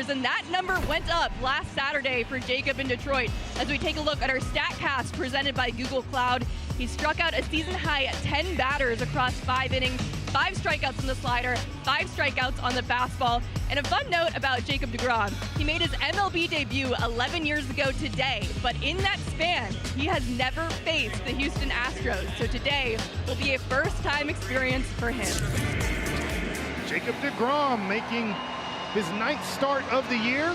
bases, and that number went up last Saturday for Jacob in Detroit. As we take a look at our StatCast presented by Google Cloud, he struck out a season-high 10 batters across 5 innings, 5 strikeouts on the slider, 5 strikeouts on the fastball. And a fun note about Jacob DeGrom, he made his MLB debut 11 years ago today, but in that span, he has never faced the Houston Astros. So today will be a first-time experience for him. Jacob DeGrom making his 9th start of the year.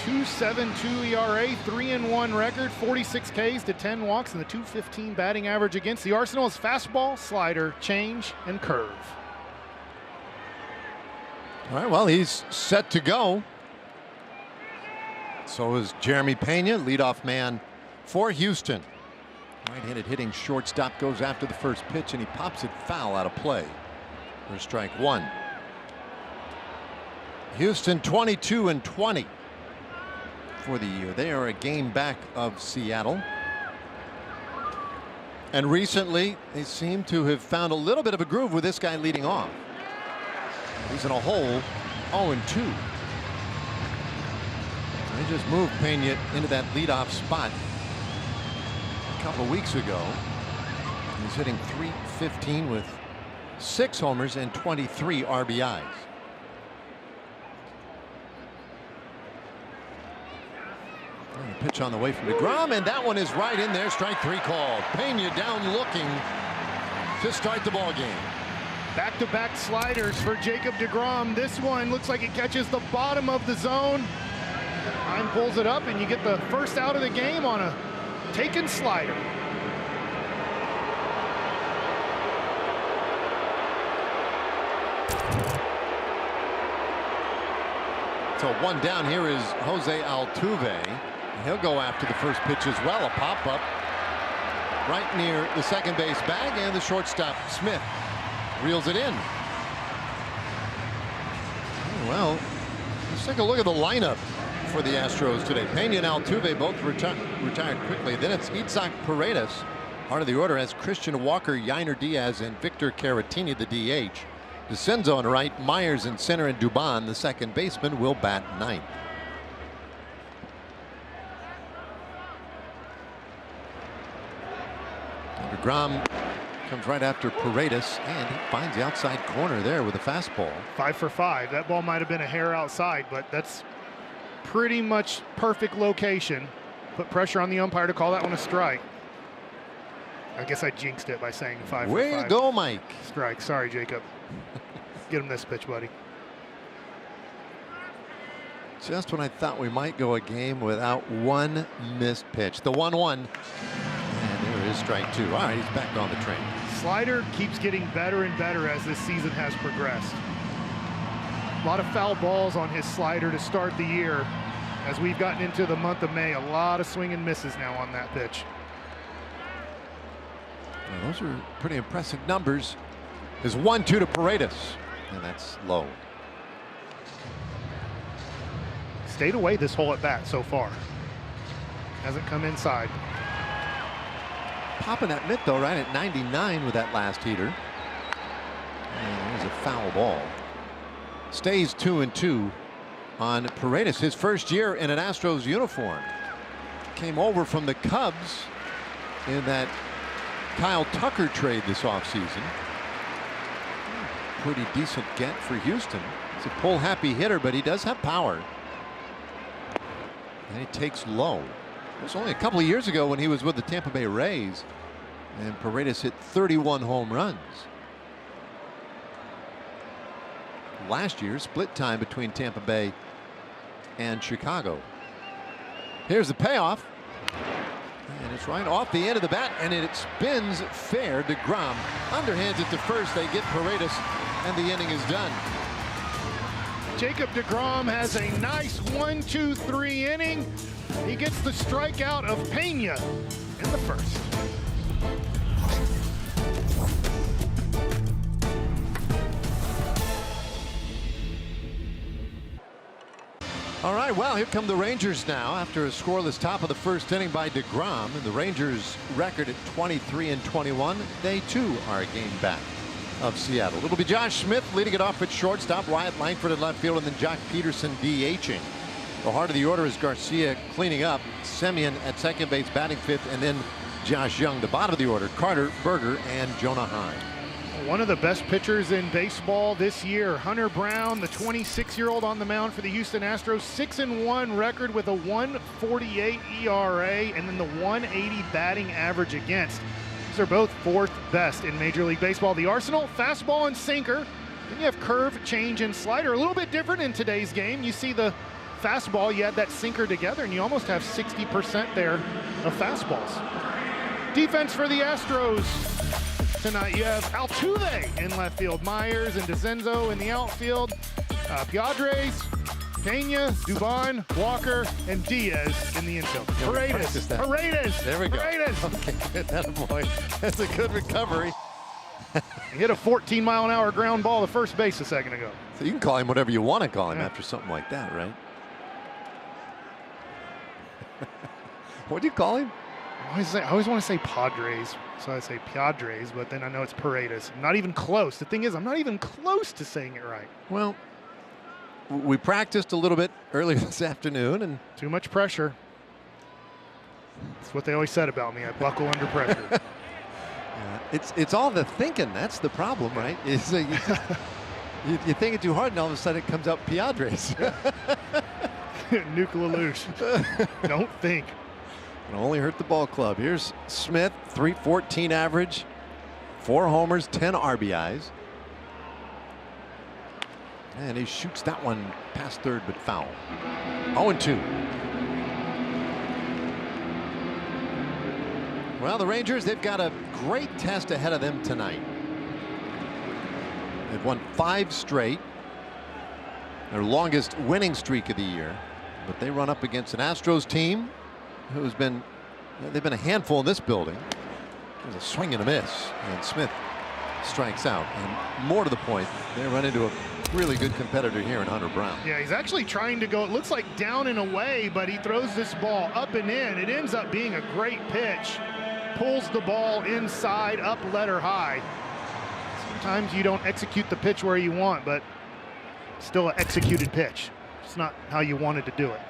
2.72 ERA, 3-1 record, 46 Ks to 10 walks, and the .215 batting average against the Arsenal is fastball, slider, change, and curve. All right, well, he's set to go. So is Jeremy Pena, leadoff man for Houston. Right-handed hitting shortstop goes after the first pitch, and he pops it foul out of play for strike 1. Houston 22-20 for the year. They are a game back of Seattle. And recently, they seem to have found a little bit of a groove with this guy leading off. He's in a hole 0-2. They just moved Pena into that leadoff spot a couple of weeks ago. He's hitting .315 with 6 homers and 23 RBIs. Pitch on the way from DeGrom, and that one is right in there. Strike 3 called. Pena down looking to start the ball game. Back-to-back sliders for Jacob DeGrom. This one looks like it catches the bottom of the zone. Ryan pulls it up, and you get the first out of the game on a taken slider. So 1 down. Here is Jose Altuve. He'll go after the first pitch as well. A pop-up right near the second base bag, and the shortstop Smith reels it in. Well, let's take a look at the lineup for the Astros today. Pena and Altuve both retired quickly. Then it's Itzhak Paredes. Part of the order has Christian Walker, Yainer Diaz, and Victor Caratini, the DH. DeCenzo on right, Myers in center, and Dubon, the second baseman, will bat 9th. DeGrom comes right after Paredes, and he finds the outside corner there with a fastball. 5 for 5. That ball might have been a hair outside, but that's pretty much perfect location. Put pressure on the umpire to call that one a strike. I guess I jinxed it by saying 5 for 5. Way to go, Mike. Strike. Sorry, Jacob. Get him this pitch, buddy. Just when I thought we might go a game without one missed pitch. The 1-1. And there is strike 2. All right, he's back on the train. Slider keeps getting better and better as this season has progressed. A lot of foul balls on his slider to start the year. As we've gotten into the month of May, a lot of swing and misses now on that pitch. Well, those are pretty impressive numbers. There's 1-2 to Paredes, and that's low. Stayed away this whole at bat so far. Hasn't come inside. Popping that mitt though right at 99 with that last heater. And there's a foul ball. Stays 2-2 on Paredes. His first year in an Astros uniform. Came over from the Cubs in that Kyle Tucker trade this offseason. Pretty decent get for Houston. He's a pull happy hitter, but he does have power. And he takes low. It was only a couple of years ago when he was with the Tampa Bay Rays, and Paredes hit 31 home runs. Last year, split time between Tampa Bay and Chicago. Here's the payoff. And it's right off the end of the bat, and it spins fair. DeGrom underhands it to first. They get Paredes, and the inning is done. Jacob DeGrom has a nice 1-2-3 inning. He gets the strikeout of Pena in the first. All right, well, here come the Rangers now after a scoreless top of the first inning by DeGrom. And the Rangers record at 23-21. They too are a game back. of Seattle. It'll be Josh Smith leading it off at shortstop, Wyatt Langford at left field, and then Jock Peterson DHing. The heart of the order is Garcia cleaning up, Semien at second base batting fifth, and then Josh Young. The bottom of the order, Carter, Berger, and Jonah Heim. One of the best pitchers in baseball this year, Hunter Brown, the 26-year-old on the mound for the Houston Astros, 6-1 record with a 1.48 ERA and then the 180 batting average against. These are both fourth best in Major League Baseball. The arsenal, fastball and sinker. Then you have curve, change, and slider. A little bit different in today's game. You see the fastball, you add that sinker together, and you almost have 60% there of fastballs. Defense for the Astros. Tonight you have Altuve in left field, Myers and DeCenzo in the outfield, Padres, Pena, Dubon, Walker, and Diaz in the infield. Paredes. There we go. Paredes. Okay, good. That boy. That's a good recovery. He hit a 14-mile-an-hour ground ball to first base a second ago. So you can call him whatever you want to call him after something like that, right? What do you call him? I always want to say Padres, so I say Padres, but then I know it's Paredes. I'm not even close. The thing is, I'm not even close to saying it right. Well, we practiced a little bit earlier this afternoon, and too much pressure. That's what they always said about me. I buckle under pressure. It's all the thinking. That's the problem, right? Is you think it too hard, and all of a sudden it comes out Padres. Nuke LaLoosh. Don't think. It'll only hurt the ball club. Here's Smith, 314 average, 4 homers, 10 RBIs. And he shoots that one past third, but foul. 0-2. Well, the Rangers, they've got a great test ahead of them tonight. They've won 5 straight, their longest winning streak of the year. But they run up against an Astros team who's been, they've been a handful in this building. There's a swing and a miss, and Smith strikes out. And more to the point, they run into a really good competitor here in Hunter Brown. Yeah, he's actually trying to go, it looks like down and away, but he throws this ball up and in. It ends up being a great pitch. Pulls the ball inside, up, letter high. Sometimes you don't execute the pitch where you want, but still an executed pitch. It's not how you wanted to do it.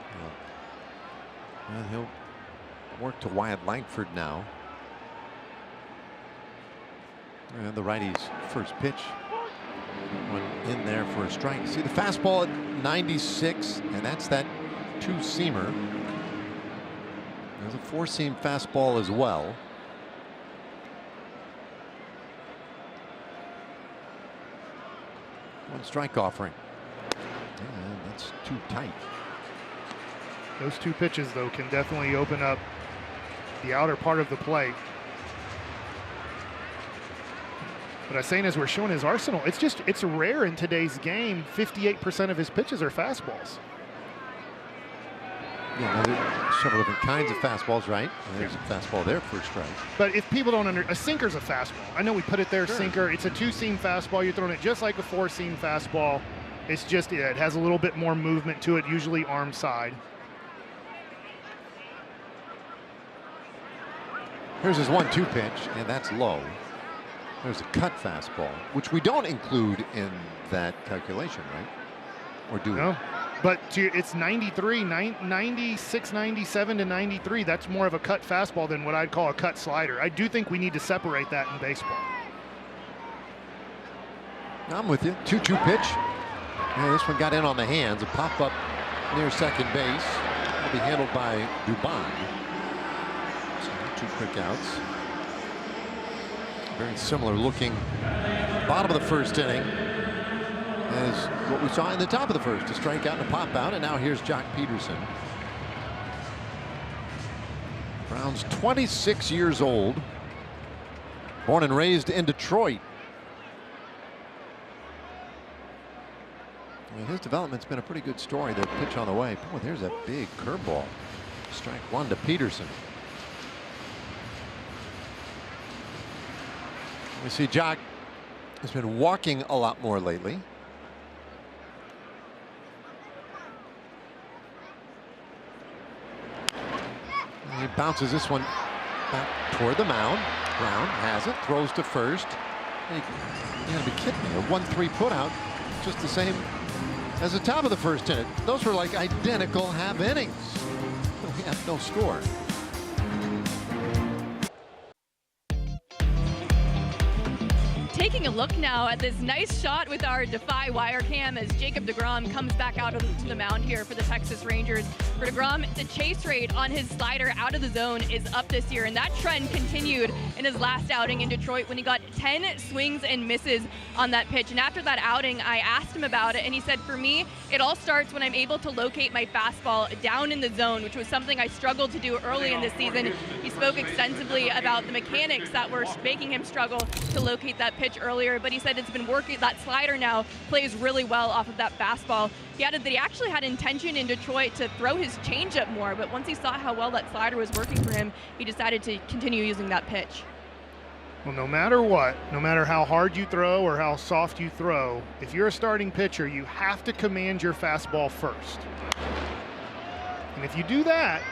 Well, he'll work to Wyatt Langford now. And the righty's first pitch went in there for a strike. See the fastball at 96, and that's that 2-seamer. There's a 4-seam fastball as well. One strike offering. And that's too tight. Those 2 pitches, though, can definitely open up the outer part of the plate. But I'm saying, as we're showing his arsenal, it's rare in today's game. 58% of his pitches are fastballs. Yeah, there's several different kinds of fastballs, right? And there's a fastball there for a strike. But if people don't a sinker's a fastball. I know we put it there, sure. Sinker. It's a 2-seam fastball. You're throwing it just like a 4-seam fastball. It's just, it has a little bit more movement to it, usually arm side. Here's his 1-2 pitch, and that's low. There's a cut fastball, which we don't include in that calculation, right? Or do we? No, but it's 93, 96, 97 to 93. That's more of a cut fastball than what I'd call a cut slider. I do think we need to separate that in baseball. I'm with you. 2-2 pitch. Yeah, this one got in on the hands. A pop up near second base. Will be handled by Dubon. So 2 quick outs. Very similar looking bottom of the first inning as what we saw in the top of the first. A strikeout and a pop out, and now here's Jock Peterson. Brown's 26 years old, born and raised in Detroit. Well, his development's been a pretty good story. The pitch on the way. Boy, there's a big curveball. Strike 1 to Peterson. We see Jock has been walking a lot more lately. And he bounces this one back toward the mound. Brown has it, throws to first. You gotta be kidding me. A 1-3 put out, just the same as the top of the first inning. Those were like identical half innings. We have no score. Taking a look now at this nice shot with our Defy wire cam as Jacob DeGrom comes back out to the mound here for the Texas Rangers. For DeGrom, the chase rate on his slider out of the zone is up this year, and that trend continued in his last outing in Detroit when he got 10 swings and misses on that pitch. And after that outing, I asked him about it, and he said, for me, it all starts when I'm able to locate my fastball down in the zone, which was something I struggled to do early in this season. He spoke extensively about the mechanics that were making him struggle to locate that pitch earlier, but he said it's been working. That slider now plays really well off of that fastball. He added that he actually had intention in Detroit to throw his changeup more, but once he saw how well that slider was working for him, he decided to continue using that pitch. Well, no matter what, no matter how hard you throw or how soft you throw, if you're a starting pitcher, you have to command your fastball first. And if you do that,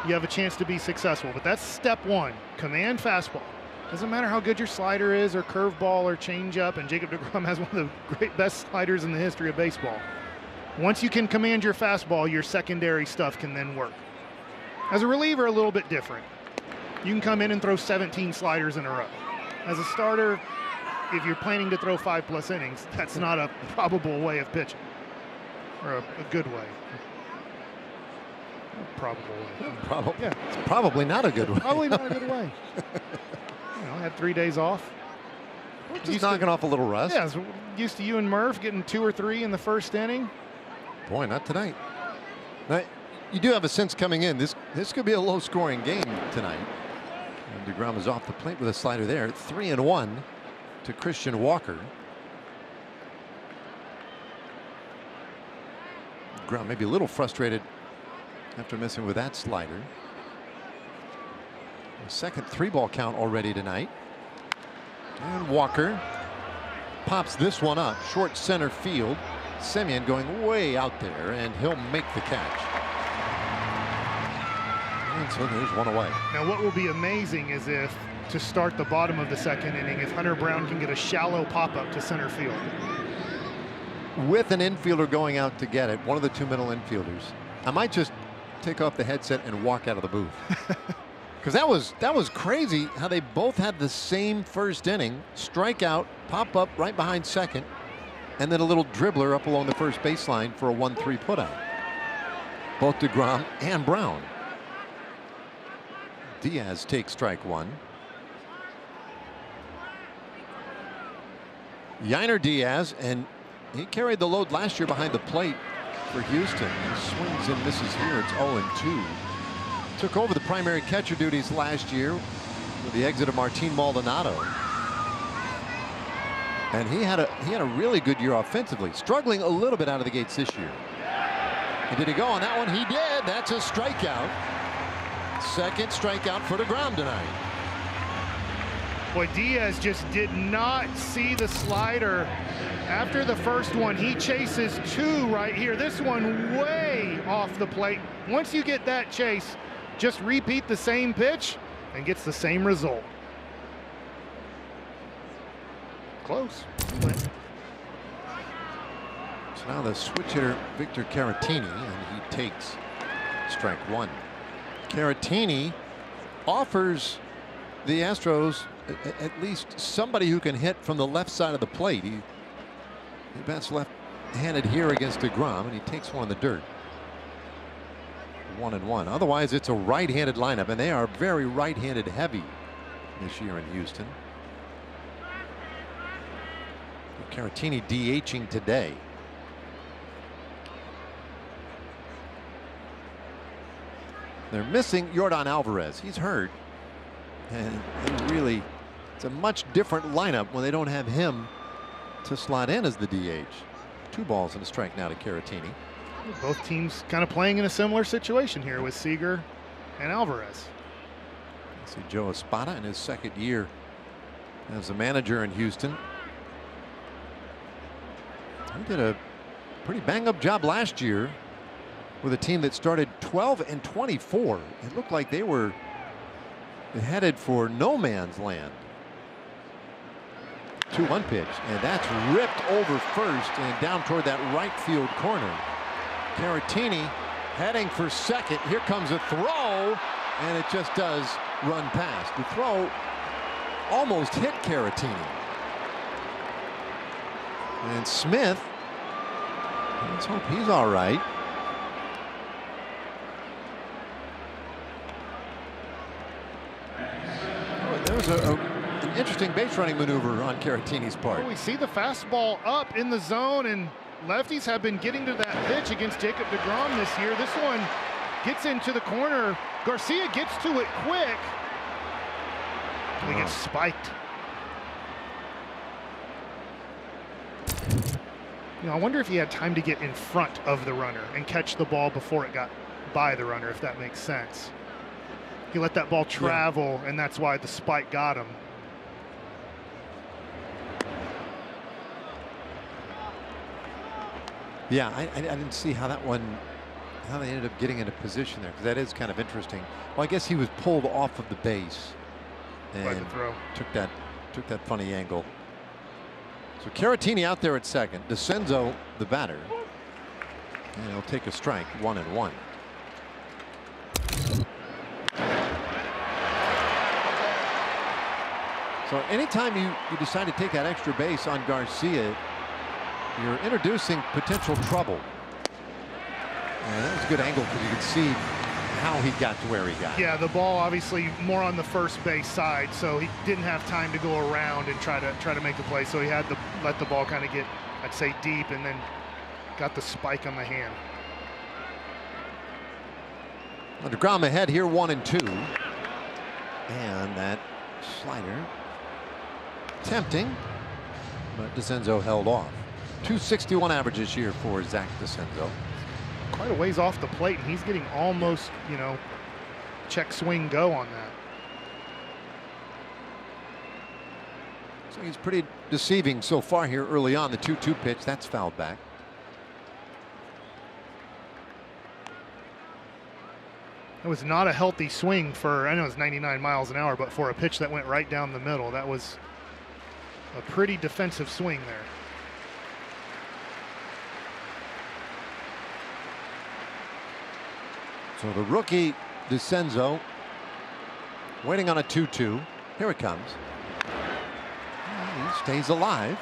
you have a chance to be successful. But that's step one, command fastball. Doesn't matter how good your slider is or curveball or changeup, and Jacob DeGrom has one of the best sliders in the history of baseball. Once you can command your fastball, your secondary stuff can then work. As a reliever, a little bit different. You can come in and throw 17 sliders in a row. As a starter, if you're planning to throw 5+ innings, that's not a probable way of pitching, or a good way. Probable way. Yeah. It's probably not a good way. Probably not a good way. I had 3 days off. Just knocking off a little rust. Yeah, so used to you and Murph getting 2 or 3 in the first inning. Boy, not tonight. Now, you do have a sense coming in. This could be a low-scoring game tonight. And DeGrom is off the plate with a slider there. 3-1 to Christian Walker. DeGrom maybe a little frustrated after missing with that slider. A second 3-ball count already tonight. And Walker pops this one up short center field. Semien going way out there, and he'll make the catch. And so there's one away. Now what will be amazing is if, to start the bottom of the second inning, if Hunter Brown can get a shallow pop-up to center field. With an infielder going out to get it, one of the 2 middle infielders, I might just take off the headset and walk out of the booth. Because that was crazy how they both had the same first inning, strikeout, pop up right behind second, and then a little dribbler up along the first baseline for a 1-3 putout. Both DeGrom and Brown. Diaz takes strike one. Yainer Diaz, and he carried the load last year behind the plate for Houston. He swings and misses here. It's 0-2. Took over the primary catcher duties last year with the exit of Martin Maldonado. And he had a really good year offensively, struggling a little bit out of the gates this year. And did he go on that one? He did. That's a strikeout. Second strikeout for DeGrom tonight. Boy, Diaz just did not see the slider. After the first one, he chases 2 right here. This one way off the plate. Once you get that chase, just repeat the same pitch and gets the same result. Close. So now the switch hitter Victor Caratini, and he takes strike one. Caratini offers the Astros at least somebody who can hit from the left side of the plate. He bats left-handed here against DeGrom, and he takes one in the dirt. 1-1. Otherwise, it's a right-handed lineup, and they are very right-handed heavy this year in Houston. Caratini DHing today. They're missing Yordan Alvarez. He's hurt, and really, it's a much different lineup when they don't have him to slot in as the DH. 2 balls and a strike now to Caratini. Both teams kind of playing in a similar situation here with Seager and Alvarez. See Joe Espada in his second year as a manager in Houston. He did a pretty bang-up job last year with a team that started 12-24. It looked like they were headed for no man's land. 2-1 pitch, and that's ripped over first and down toward that right field corner. Caratini heading for second. Here comes a throw, and it just does run past. The throw almost hit Caratini. And Smith, let's hope he's all right. There's an interesting base running maneuver on Caratini's part. Well, we see the fastball up in the zone, and lefties have been getting to that pitch against Jacob DeGrom this year. This one gets into the corner. Garcia gets to it quick. He gets spiked. You know, I wonder if he had time to get in front of the runner and catch the ball before it got by the runner, if that makes sense. He let that ball travel, and that's why the spike got him. Yeah, I didn't see how that one, how they ended up getting into position there, because that is kind of interesting. Well, I guess he was pulled off of the base and took that funny angle. So Caratini out there at second. DeCenzo, the batter, and he'll take a strike, 1-1. So anytime you decide to take that extra base on Garcia, you're introducing potential trouble. And that was a good angle because you could see how he got to where he got. Yeah, the ball obviously more on the first base side, so he didn't have time to go around and try to make the play. So he had to let the ball kind of get, I'd say, deep, and then got the spike on the hand. DeGrom ahead here, 1-2, and that slider tempting, but DeCenzo held off. 261 average this year for Zach DeCenzo. Quite a ways off the plate, and he's getting almost, you know, check swing go on that. So he's pretty deceiving so far here early on. The 2-2 pitch, that's fouled back. It was not a healthy swing for, I know it's 99 miles an hour, but for a pitch that went right down the middle, that was a pretty defensive swing there. So the rookie DeCenzo waiting on a 2-2. Here it comes. He stays alive.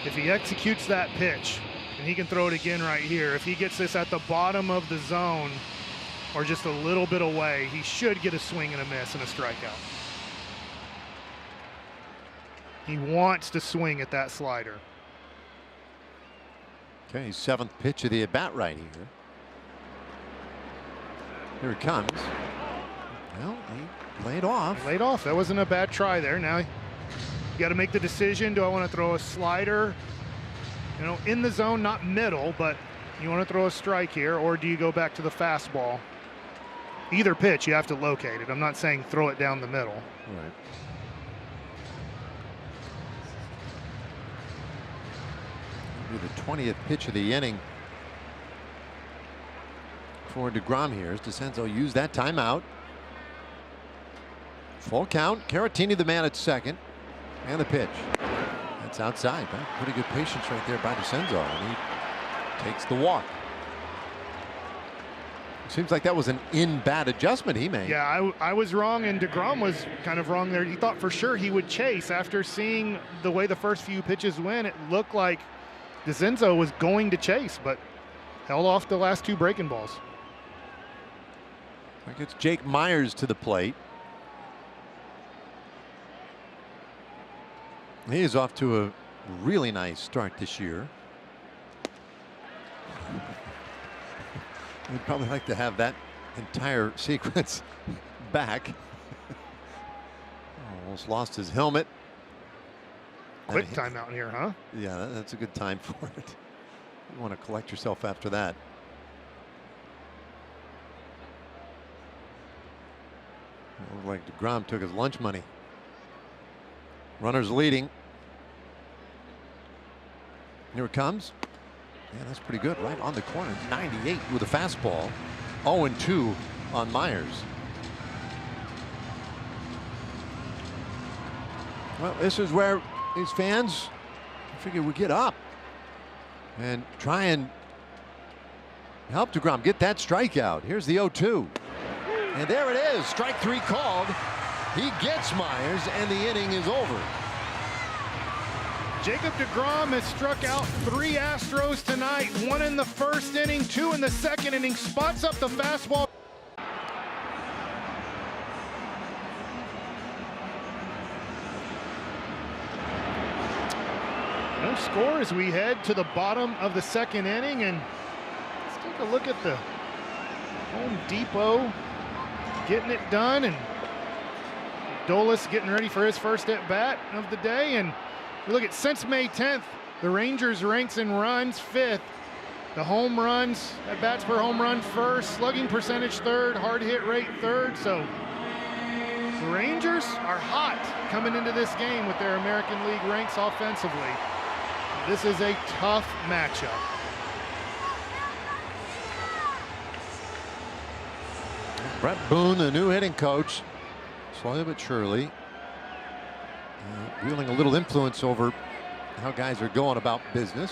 If he executes that pitch, and he can throw it again right here, if he gets this at the bottom of the zone or just a little bit away, he should get a swing and a miss and a strikeout. He wants to swing at that slider. Okay, 7th pitch of the at-bat right here. Here it comes. Well, he laid off. Laid off. That wasn't a bad try there. Now you got to make the decision. Do I want to throw a slider, you know, in the zone, not middle, but you want to throw a strike here, or do you go back to the fastball? Either pitch, you have to locate it. I'm not saying throw it down the middle. Right. The 20th pitch of the inning for DeGrom here as DeCenzo used that timeout. Full count. Caratini the man at second, and the pitch. That's outside. Pretty good patience right there by DeCenzo, and he takes the walk. Seems like that was an in-bat adjustment he made. Yeah, I was wrong, and DeGrom was kind of wrong there. He thought for sure he would chase. After seeing the way the first few pitches went, it looked like DeCenzo was going to chase, but held off the last two breaking balls. I guess Jake Myers to the plate. He is off to a really nice start this year. We'd probably like to have that entire sequence back. Almost lost his helmet. Quick timeout here, huh? Yeah, that's a good time for it. You want to collect yourself after that. Looked like DeGrom took his lunch money. Runners leading. Here it comes. Yeah, that's pretty good. Right on the corner. 98 with a fastball. 0-2 on Myers. Well, this is where these fans figure we get up and try and help DeGrom get that strikeout. Here's the 0-2. And there it is. Strike 3 called. He gets Myers, and the inning is over. Jacob DeGrom has struck out 3 Astros tonight. 1 in the first inning, 2 in the second inning. Spots up the fastball. No score as we head to the bottom of the second inning, and let's take a look at the Home Depot getting it done, and Dolis getting ready for his first at bat of the day. And you look at since May 10th, the Rangers ranks in runs 5th, the home runs at bats per home run 1st, slugging percentage 3rd, hard hit rate 3rd. So the Rangers are hot coming into this game with their American League ranks offensively. This is a tough matchup. Brett Boone, the new hitting coach, slowly but surely wielding a little influence over how guys are going about business.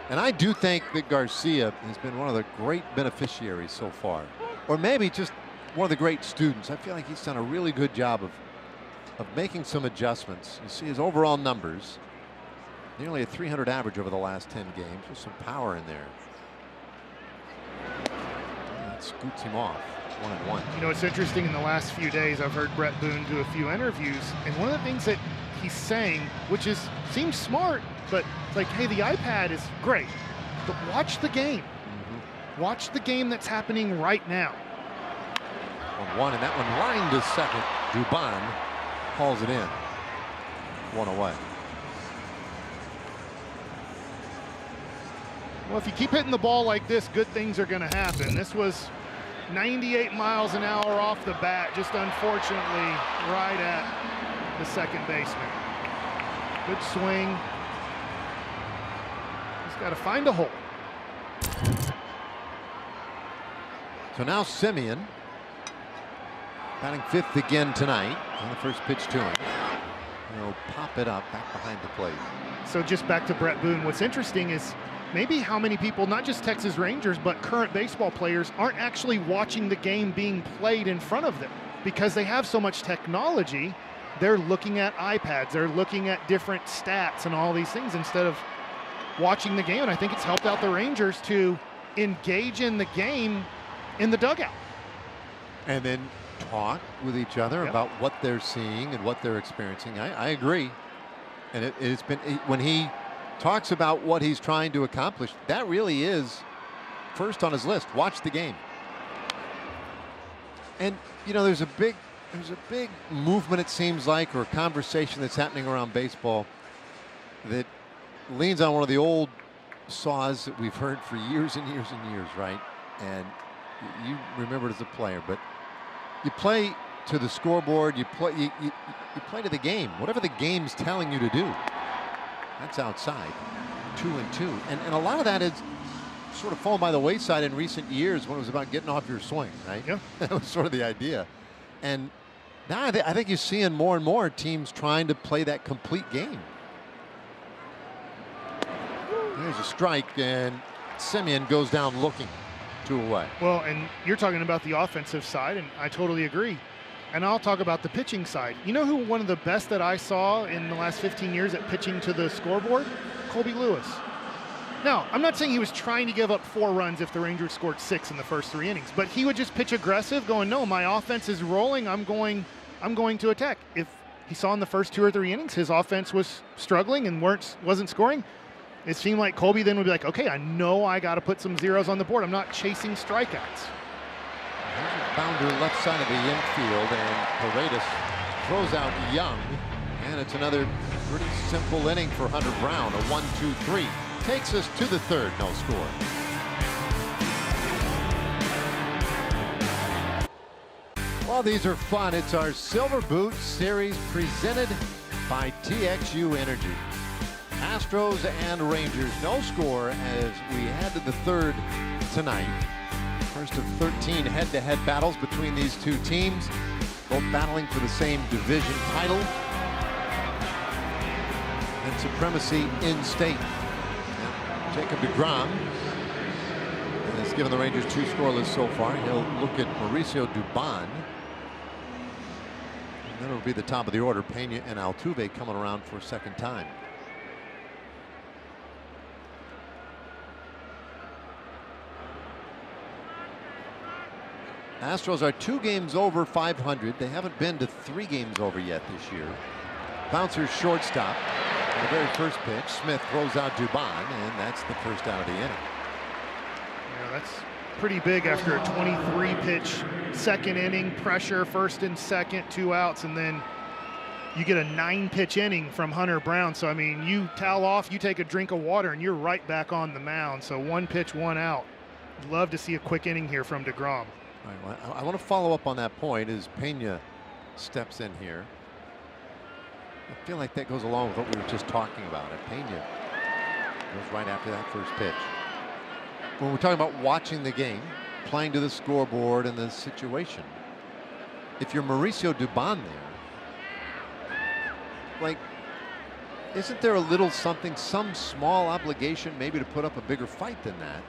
And I do think that Garcia has been one of the great beneficiaries so far, or maybe just one of the great students. I feel like he's done a really good job of making some adjustments. You see his overall numbers, nearly a 300 average over the last 10 games with some power in there. That scoots him off. 1-1. You know, it's interesting, in the last few days I've heard Brett Boone do a few interviews, and one of the things that he's saying, which seems smart, but it's like, hey, the iPad is great, but watch the game. Watch the game that's happening right now. 1-1, and that one lined to second. Dubon hauls it in. 1 away. Well, if you keep hitting the ball like this, good things are going to happen. This was 98 miles an hour off the bat, just unfortunately right at the second baseman. Good swing. He's got to find a hole. So now Simeon batting 5th again tonight on the first pitch to him. He'll pop it up back behind the plate. So just back to Brett Boone, what's interesting is maybe how many people, not just Texas Rangers, but current baseball players, aren't actually watching the game being played in front of them because they have so much technology. They're looking at iPads, they're looking at different stats and all these things instead of watching the game. And I think it's helped out the Rangers to engage in the game in the dugout. And then talk with each other about what they're seeing and what they're experiencing. I agree. And it's been, when he talks about what he's trying to accomplish, that really is first on his list. Watch the game. And you know, there's a big movement, it seems like, or conversation that's happening around baseball that leans on one of the old saws that we've heard for years and years and years, right? And you remember it as a player, but you play to the scoreboard, you play to the game, whatever the game's telling you to do. That's outside. 2-2. And a lot of that is sort of fallen by the wayside in recent years when it was about getting off your swing, right? Yeah. That was sort of the idea. And now I think you're seeing more and more teams trying to play that complete game. There's a strike, and Simeon goes down looking. 2 away. Well, and you're talking about the offensive side, and I totally agree. And I'll talk about the pitching side. You know who one of the best that I saw in the last 15 years at pitching to the scoreboard? Colby Lewis. Now, I'm not saying he was trying to give up 4 runs if the Rangers scored 6 in the first 3 innings, but he would just pitch aggressive, going, no, my offense is rolling, I'm going to attack. If he saw in the first 2 or 3 innings his offense was struggling and wasn't scoring, it seemed like Colby then would be like, okay, I know I got to put some zeros on the board. I'm not chasing strikeouts. Bounder left side of the infield, and Paredes throws out Young, and it's another pretty simple inning for Hunter Brown. A 1-2-3 takes us to the 3rd. No score. Well, these are fun. It's our Silver Boot Series presented by TXU Energy. Astros and Rangers, no score as we head to the 3rd tonight. First of 13 head-to-head battles between these two teams, both battling for the same division title. and supremacy in state. Jacob DeGrom has given the Rangers 2 scoreless so far. He'll look at Mauricio Dubon. And then it'll be the top of the order. Pena and Altuve coming around for a second time. Astros are 2 games over 500. They haven't been to 3 games over yet this year. Bouncer's shortstop. On the very first pitch, Smith throws out Dubon, and that's the first out of the inning. Yeah, that's pretty big after a 23-pitch second inning, pressure first and second, 2 outs, and then you get a 9-pitch inning from Hunter Brown. So, I mean, you towel off, you take a drink of water, and you're right back on the mound. So 1 pitch, 1 out. Love to see a quick inning here from DeGrom. All right, well, I want to follow up on that point as Pena steps in here. I feel like that goes along with what we were just talking about. Pena goes right after that first pitch. When we're talking about watching the game, playing to the scoreboard and the situation, if you're Mauricio Dubon there, like, isn't there a little something, some small obligation maybe to put up a bigger fight than that?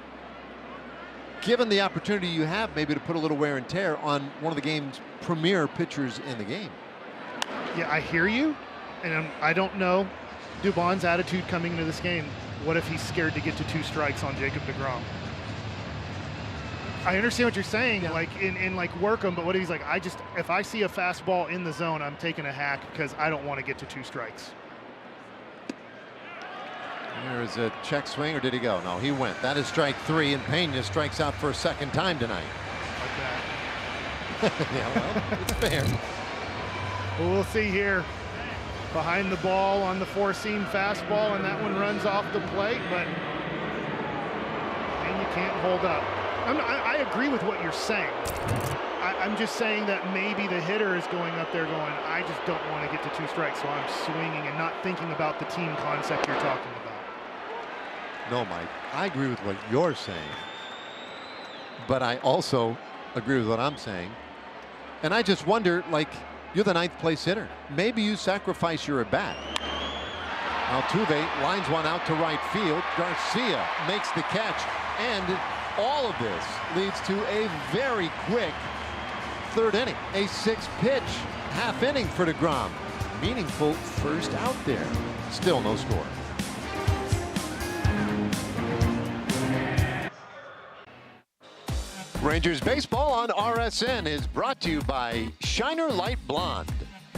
Given the opportunity you have maybe to put a little wear and tear on one of the game's premier pitchers in the game. Yeah, I hear you. And I don't know Dubon's attitude coming into this game. What if he's scared to get to 2 strikes on Jacob DeGrom? I understand what you're saying, yeah. Like in like work him, but what if he's like, if I see a fastball in the zone, I'm taking a hack because I don't want to get to 2 strikes. There's a check swing, or did he go? No, he went. That is strike 3, and Pena strikes out for a second time tonight. Like that. Yeah, well, it's fair. Well, we'll see here. Behind the ball on the 4-seam fastball, and that one runs off the plate, but and you can't hold up. I agree with what you're saying. I'm just saying that maybe the hitter is going up there going, I just don't want to get to 2 strikes, so I'm swinging and not thinking about the team concept you're talking about. No, Mike, I agree with what you're saying, but I also agree with what I'm saying. And I just wonder, like, you're the 9th place hitter. Maybe you sacrifice your at-bat. Altuve lines one out to right field. Garcia makes the catch, and all of this leads to a very quick 3rd inning. A 6-pitch half inning for DeGrom. Meaningful first out there. Still no score. Rangers baseball on RSN is brought to you by Shiner Light Blonde,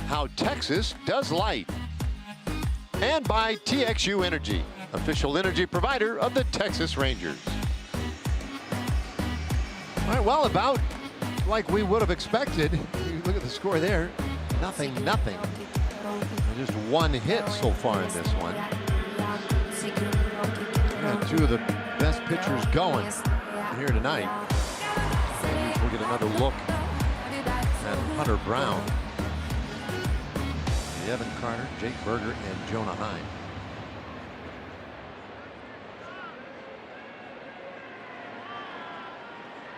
how Texas does light. And by TXU Energy, official energy provider of the Texas Rangers. All right, well, about like we would have expected. You look at the score there, nothing. And just 1 hit so far in this one. And 2 of the best pitchers going here tonight. We'll get another look at Hunter Brown, Evan Carter, Jake Berger, and Jonah Heim.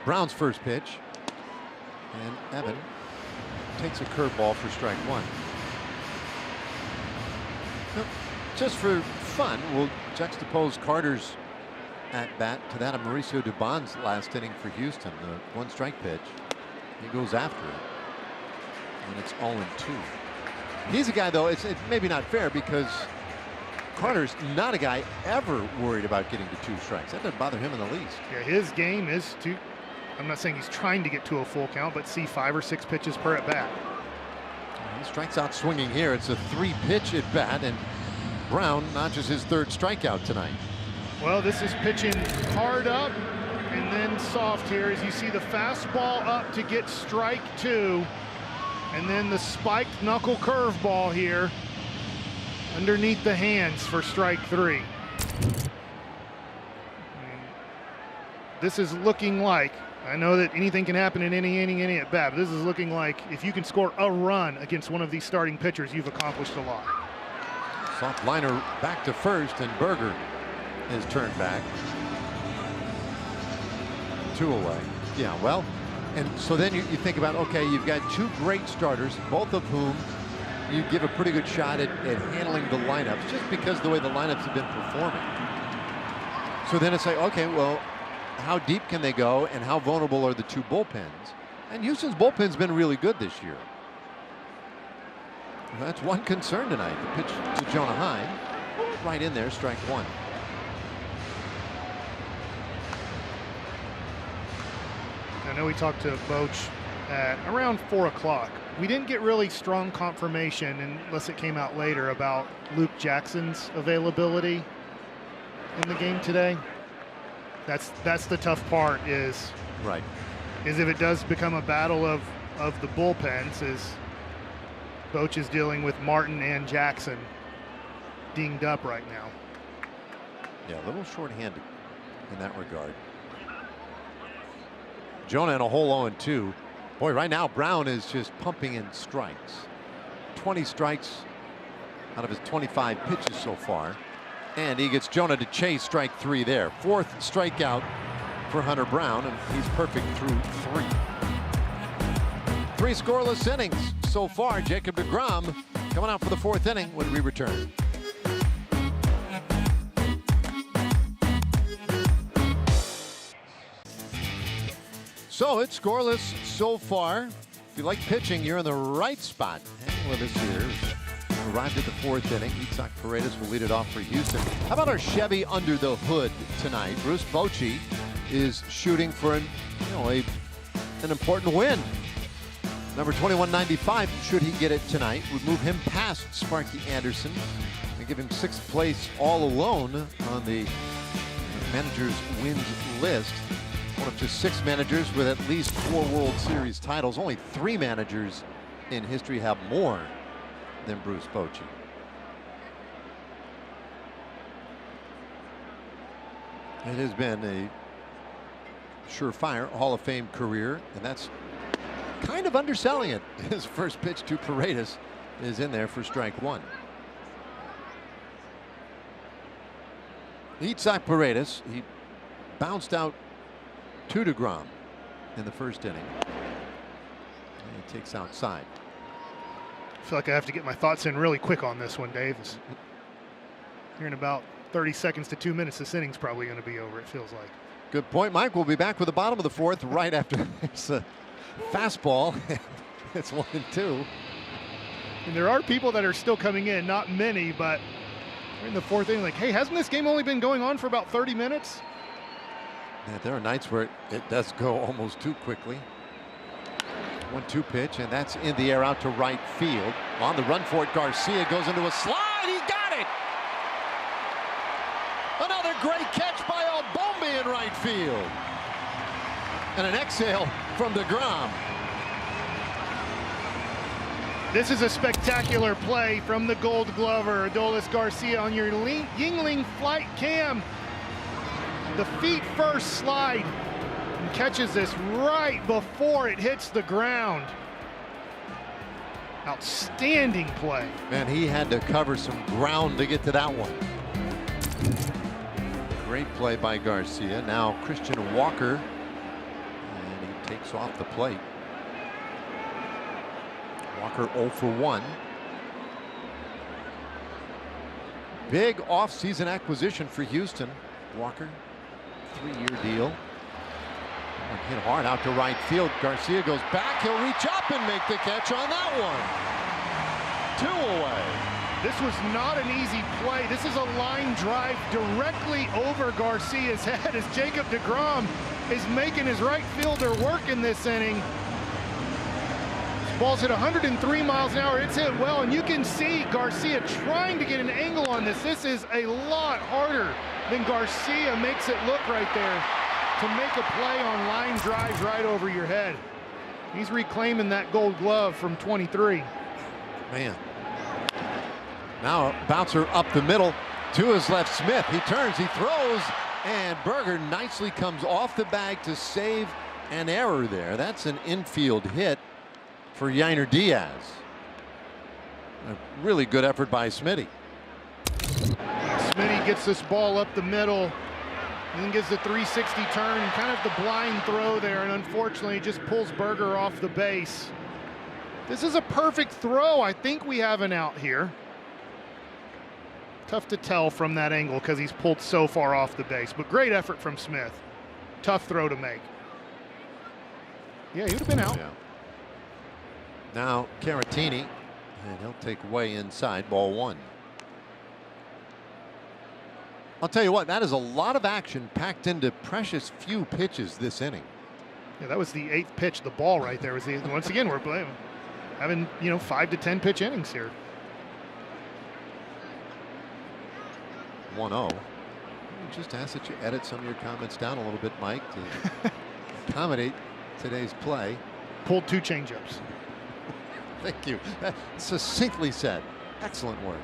Brown's first pitch, and Evan takes a curveball for strike 1. Now, just for fun, we'll juxtapose Carter's at bat to that of Mauricio Dubon's last inning for Houston. The 1 strike pitch, he goes after it, and it's 0-2. He's a guy, though, it's maybe not fair because Carter's not a guy ever worried about getting to 2 strikes. That doesn't bother him in the least. Yeah, his game is to, I'm not saying he's trying to get to a full count, but see 5 or 6 pitches per at bat. He strikes out swinging here. It's a 3-pitch at bat, and Brown notches his 3rd strikeout tonight. Well, this is pitching hard up and then soft here as you see the fastball up to get strike 2, and then the spiked knuckle curveball here underneath the hands for strike 3. This is looking like, I know that anything can happen in any inning, any at bat, but this is looking like if you can score a run against one of these starting pitchers, you've accomplished a lot. Soft liner back to first, and Berger is turned back. 2 away. Yeah, well, and so then you think about, okay, you've got 2 great starters, both of whom you give a pretty good shot at handling the lineups just because the way the lineups have been performing. So then it's like, okay, well, how deep can they go and how vulnerable are the two bullpens? And Houston's bullpen's been really good this year. That's one concern tonight. The pitch to Jonah Heim, right in there, strike one. I know we talked to Boch at around 4 o'clock. We didn't get really strong confirmation, unless it came out later, about Luke Jackson's availability in the game today. That's the tough part, is if it does become a battle of the bullpens, is Boch is dealing with Martin and Jackson dinged up right now. Yeah, a little short-handed in that regard. Jonah in a hole 0-2. Boy, right now Brown is just pumping in strikes. 20 strikes out of his 25 pitches so far. And he gets Jonah to chase strike 3 there. 4th strikeout for Hunter Brown, and he's perfect through 3. 3 scoreless innings so far. Jacob DeGrom coming out for the 4th inning when we return. So it's scoreless so far. If you like pitching, you're in the right spot. Hang with us here. Arrived at the 4th inning. Itzhak Paredes will lead it off for Houston. How about our Chevy under the hood tonight? Bruce Bochy is shooting for an important win. Number 2195, should he get it tonight, would move him past Sparky Anderson and give him 6th place all alone on the managers' wins list. One of just 6 managers with at least 4 World Series titles. Only 3 managers in history have more than Bruce Bochy. It has been a surefire Hall of Fame career, and that's kind of underselling it. His first pitch to Paredes is in there for strike 1. Itzhak Paredes, he bounced out to DeGrom in the 1st inning. And he takes outside. I feel like I have to get my thoughts in really quick on this one, Dave. Here in about 30 seconds to 2 minutes, this inning's probably going to be over, it feels like. Good point, Mike. We'll be back with the bottom of the 4th right after this fastball. It's 1-2. And there are people that are still coming in, not many, but we're in the 4th inning. Like, hey, hasn't this game only been going on for about 30 minutes? Yeah, there are nights where it does go almost too quickly. 1-2 pitch, and that's in the air out to right field. On the run for it, Garcia goes into a slide. He got it! Another great catch by Albombi in right field. And an exhale from DeGrom. This is a spectacular play from the Gold Glover, Adolis Garcia, on your Yingling flight cam. The feet first slide, and catches this right before it hits the ground. Outstanding play. Man, he had to cover some ground to get to that one. Great play by Garcia. Now Christian Walker, and he takes off the plate. Walker 0 for 1. Big offseason acquisition for Houston. Walker, 3-year deal. And hit hard out to right field. Garcia goes back. He'll reach up and make the catch on that one. 2 away. This was not an easy play. This is a line drive directly over Garcia's head as Jacob DeGrom is making his right fielder work in this inning. Ball's hit 103 miles an hour. It's hit well, and you can see Garcia trying to get an angle on this. This is a lot harder than Garcia makes it look right there, to make a play on line drives right over your head. He's reclaiming that Gold Glove from 23. Man. Now a bouncer up the middle to his left. Smith, he turns, he throws, and Berger nicely comes off the bag to save an error there. That's an infield hit for Yainer Diaz. A really good effort by Smitty. Smitty gets this ball up the middle, and then gets the 360 turn, and kind of the blind throw there, and unfortunately just pulls Berger off the base. This is a perfect throw. I think we have an out here. Tough to tell from that angle because he's pulled so far off the base, but great effort from Smith. Tough throw to make. Yeah, he would have been out. Yeah. Now Caratini, and he'll take way inside, ball 1. I'll tell you what, that is a lot of action packed into precious few pitches this inning. Yeah, that was the 8th pitch. The ball right there was the, once again, we're playing, having, 5 to 10 pitch innings here. 1-0. Just ask that you edit some of your comments down a little bit, Mike, to accommodate today's play. Pulled 2 changeups. Thank you. Succinctly said. Excellent work.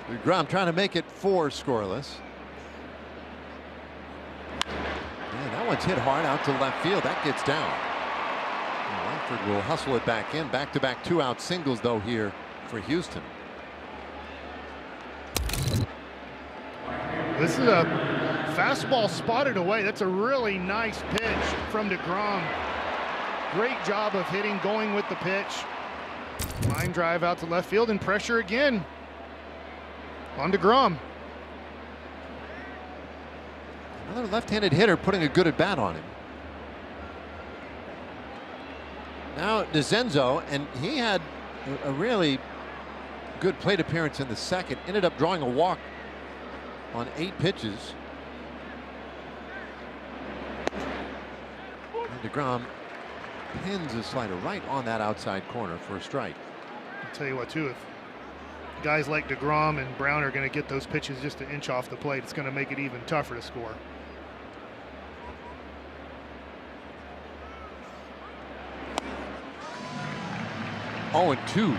DeGrom trying to make it 4 scoreless. Man, that one's hit hard out to left field. That gets down. Langford will hustle it back in. Back-to-back 2-out singles, though, here for Houston. This is a fastball spotted away. That's a really nice pitch from DeGrom. Great job of hitting, going with the pitch. Line drive out to left field and pressure again on DeGrom. Another left-handed hitter putting a good at bat on him. Now DeCenzo, and he had a really good plate appearance in the second. Ended up drawing a walk on 8 pitches. And DeGrom pins a slider right on that outside corner for a strike. I'll tell you what, too, if guys like DeGrom and Brown are going to get those pitches just an inch off the plate, it's going to make it even tougher to score. Oh, and 2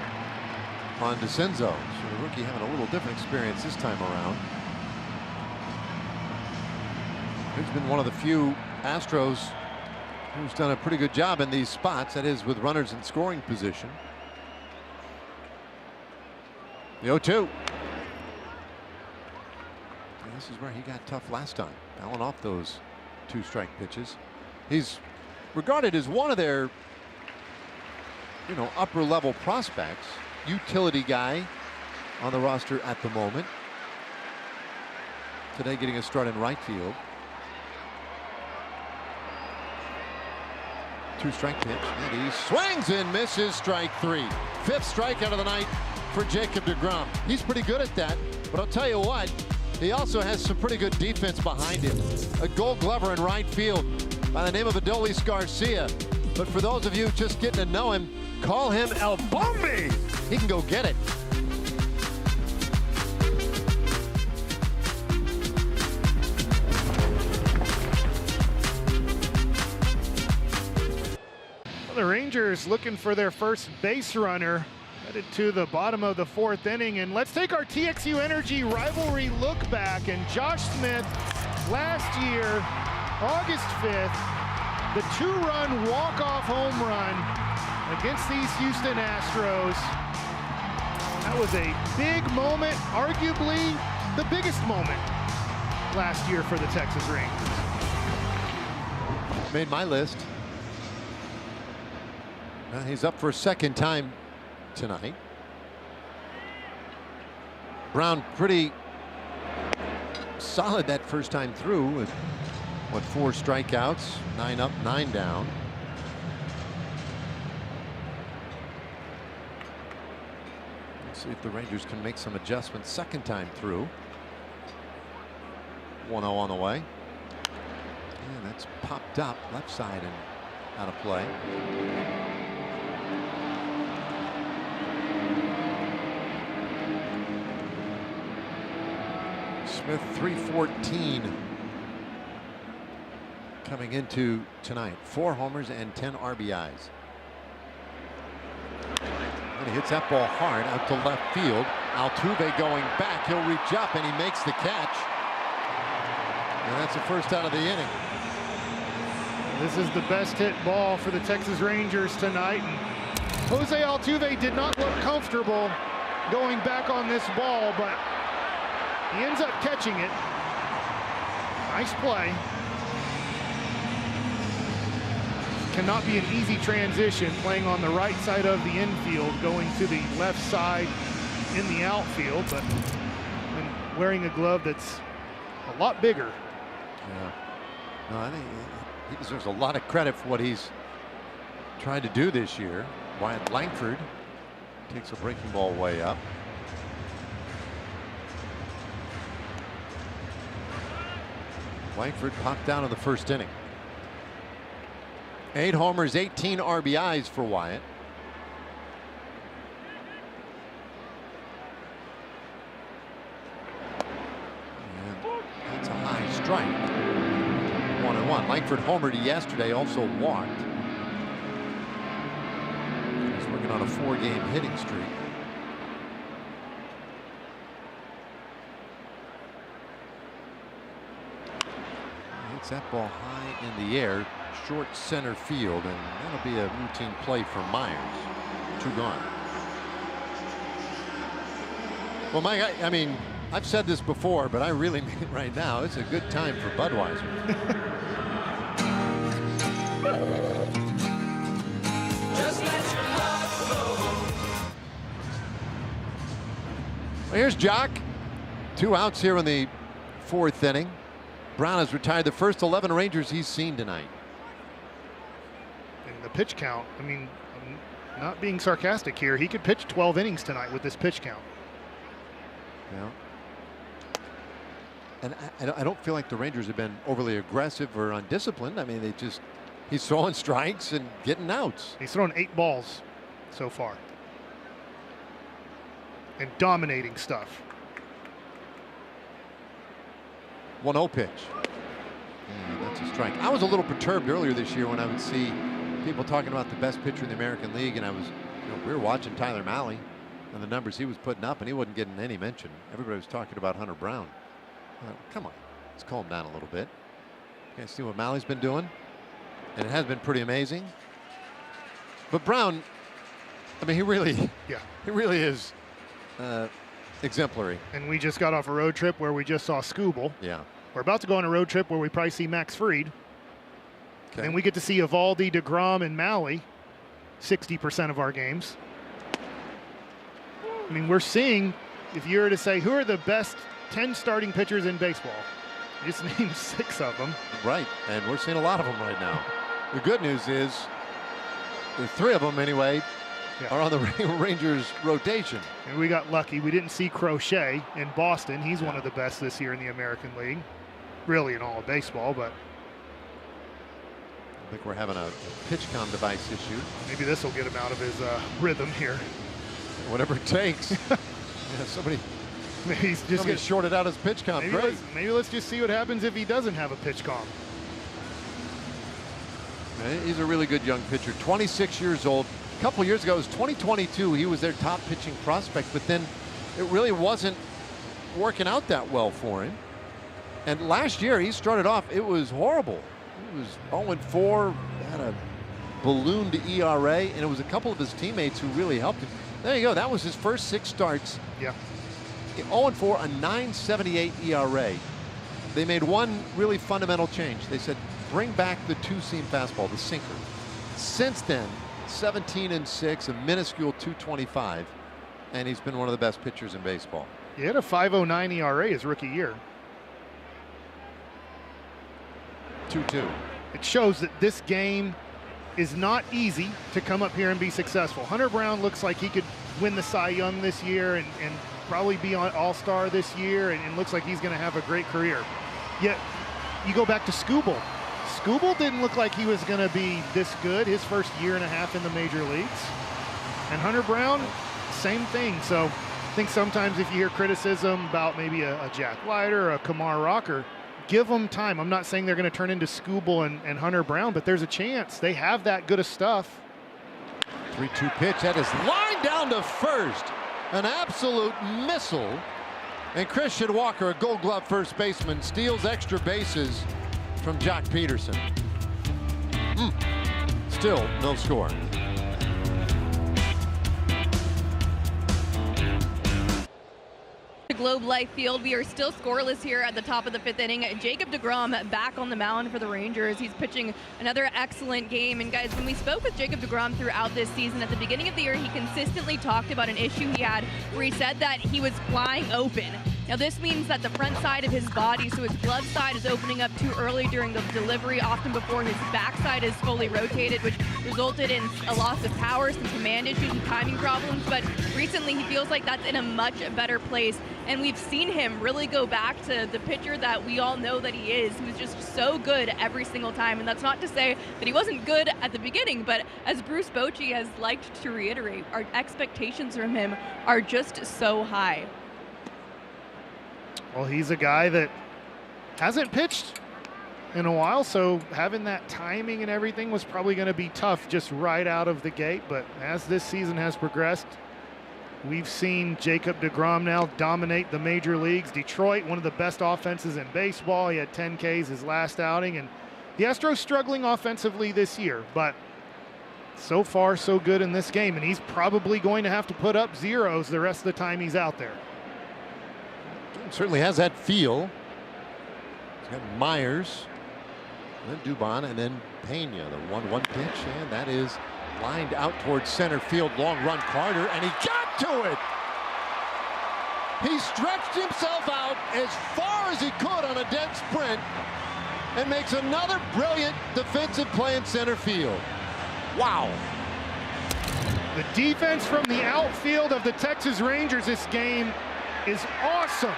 on DeCenzo. So the rookie having a little different experience this time around. He's been one of the few Astros who's done a pretty good job in these spots, that is with runners in scoring position. The 0-2. And this is where he got tough last time, fouling off those 2 strike pitches. He's regarded as one of their upper level prospects, utility guy on the roster at the moment. Today getting a start in right field. 2-strike pitch, and he swings and misses, strike 3. 5th strikeout of the night for Jacob DeGrom. He's pretty good at that, but I'll tell you what, he also has some pretty good defense behind him. A Gold Glover in right field by the name of Adolis Garcia. But for those of you just getting to know him, call him El Bombi. He can go get it. Well, the Rangers looking for their first base runner, headed to the bottom of the 4th inning. And let's take our TXU Energy rivalry look back. And Josh Smith last year, August 5th, the 2-run walk-off home run against these Houston Astros. That was a big moment, arguably the biggest moment last year for the Texas Rangers. Made my list. Now he's up for a 2nd time tonight. Brown pretty solid that first time through with 4 strikeouts, 9 up, 9 down. Let's see if the Rangers can make some adjustments 2nd time through. 1-0 on the way. And that's popped up left side and out of play. Smith 314 coming into tonight. 4 homers and 10 RBIs. And he hits that ball hard out to left field. Altuve going back. He'll reach up and he makes the catch. And that's the first out of the inning. This is the best hit ball for the Texas Rangers tonight. And Jose Altuve did not look comfortable going back on this ball, but he ends up catching it. Nice play. cannot be an easy transition playing on the right side of the infield, going to the left side in the outfield, but wearing a glove that's a lot bigger. Yeah. No, I think he deserves a lot of credit for what he's tried to do this year. Wyatt Langford takes a breaking ball way up. Langford popped down in the first inning. 8 homers, 18 RBIs for Wyatt. And that's a high strike. 1-1. Langford homered yesterday, also walked. He's working on a 4-game hitting streak. Hits that ball high in the air, short center field, and that'll be a routine play for Myers. 2 gone. Well, Mike, I mean, I've said this before, but I really mean it right now. It's a good time for Budweiser. Well, here's Jock. 2 outs here in the 4th inning. Brown has retired the first 11 Rangers he's seen tonight. And the pitch count, I mean, I'm not being sarcastic here. He could pitch 12 innings tonight with this pitch count. Yeah. And I don't feel like the Rangers have been overly aggressive or undisciplined. I mean, he's throwing strikes and getting outs. He's thrown 8 balls so far. And dominating stuff. 1-0 pitch. And that's a strike. I was a little perturbed earlier this year when I would see people talking about the best pitcher in the American League, and we were watching Tyler Mahle and the numbers he was putting up, and he wasn't getting any mention. Everybody was talking about Hunter Brown. Come on, let's calm down a little bit. You guys see what Mahle's been doing? And it has been pretty amazing. But Brown, I mean, he really is exemplary. And we just got off a road trip where we just saw Scooble. Yeah. We're about to go on a road trip where we probably see Max Fried. Okay. And we get to see Evaldi, DeGrom, and Mahle 60% of our games. I mean, we're seeing, if you were to say, who are the best 10 starting pitchers in baseball? You just named 6 of them. Right, and we're seeing a lot of them right now. The good news is, the 3 of them anyway, are on the Rangers rotation. And we got lucky. We didn't see Crochet in Boston. He's one of the best this year in the American League. Really in all of baseball, but I think we're having a PitchCom device issue. Maybe this will get him out of his rhythm here. Whatever it takes. Somebody maybe he's just getting shorted out his PitchCom. Maybe let's just see what happens if he doesn't have a PitchCom. He's a really good young pitcher. 26 years old. A couple years ago, it was 2022. He was their top pitching prospect, but then it really wasn't working out that well for him. And last year, he started off, it was horrible. He was 0-4, had a ballooned ERA, and it was a couple of his teammates who really helped him. There you go. That was his first 6 starts. Yeah. 0-4, a 9.78 ERA. They made one really fundamental change. They said, bring back the 2-seam fastball, the sinker. Since then, 17-6, a minuscule 2.25, and he's been one of the best pitchers in baseball. He had a 5.09 ERA his rookie year. 2-2. It shows that this game is not easy to come up here and be successful. Hunter Brown looks like he could win the Cy Young this year and probably be on All-Star this year, and looks like he's going to have a great career. Yet you go back to Scooble. Scooble didn't look like he was going to be this good his first year and a half in the major leagues. And Hunter Brown, same thing. So I think sometimes if you hear criticism about maybe a Jack Leiter or a Kumar Rocker, give them time. I'm not saying they're going to turn into Scooble and Hunter Brown, but there's a chance. They have that good of stuff. 3-2 pitch. That is lined down to first. An absolute missile. And Christian Walker, a Gold Glove first baseman, steals extra bases from Jock Peterson. Still no score. Globe Life Field. We are still scoreless here at the top of the 5th inning. Jacob DeGrom back on the mound for the Rangers. He's pitching another excellent game. And guys, when we spoke with Jacob DeGrom throughout this season, at the beginning of the year, he consistently talked about an issue he had where he said that he was flying open. Now this means that the front side of his body, so his glove side, is opening up too early during the delivery, often before his backside is fully rotated, which resulted in a loss of power, some command issues and timing problems. But recently he feels like that's in a much better place, and we've seen him really go back to the pitcher that we all know that he is, who's just so good every single time. And that's not to say that he wasn't good at the beginning, but as Bruce Bochy has liked to reiterate, our expectations from him are just so high. Well, he's a guy that hasn't pitched in a while, so having that timing and everything was probably going to be tough just right out of the gate. But as this season has progressed, we've seen Jacob DeGrom now dominate the major leagues. Detroit, one of the best offenses in baseball. He had 10 Ks his last outing, and the Astros struggling offensively this year, but so far so good in this game, and he's probably going to have to put up zeros the rest of the time he's out there. Certainly has that feel. He's got Myers, and then Dubon, and then Pena. The 1-1 pitch, and that is lined out towards center field. Long run, Carter, and he got to it. He stretched himself out as far as he could on a dead sprint and makes another brilliant defensive play in center field. Wow. The defense from the outfield of the Texas Rangers this game is awesome.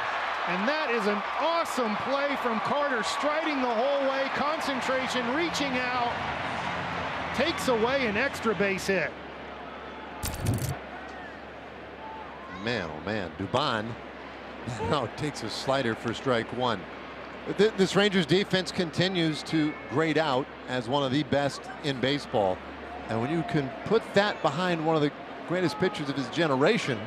And that is an awesome play from Carter, striding the whole way, concentration, reaching out, takes away an extra base hit. Man, oh man, Dubon now takes a slider for strike one. This Rangers defense continues to grade out as one of the best in baseball. And when you can put that behind one of the greatest pitchers of his generation,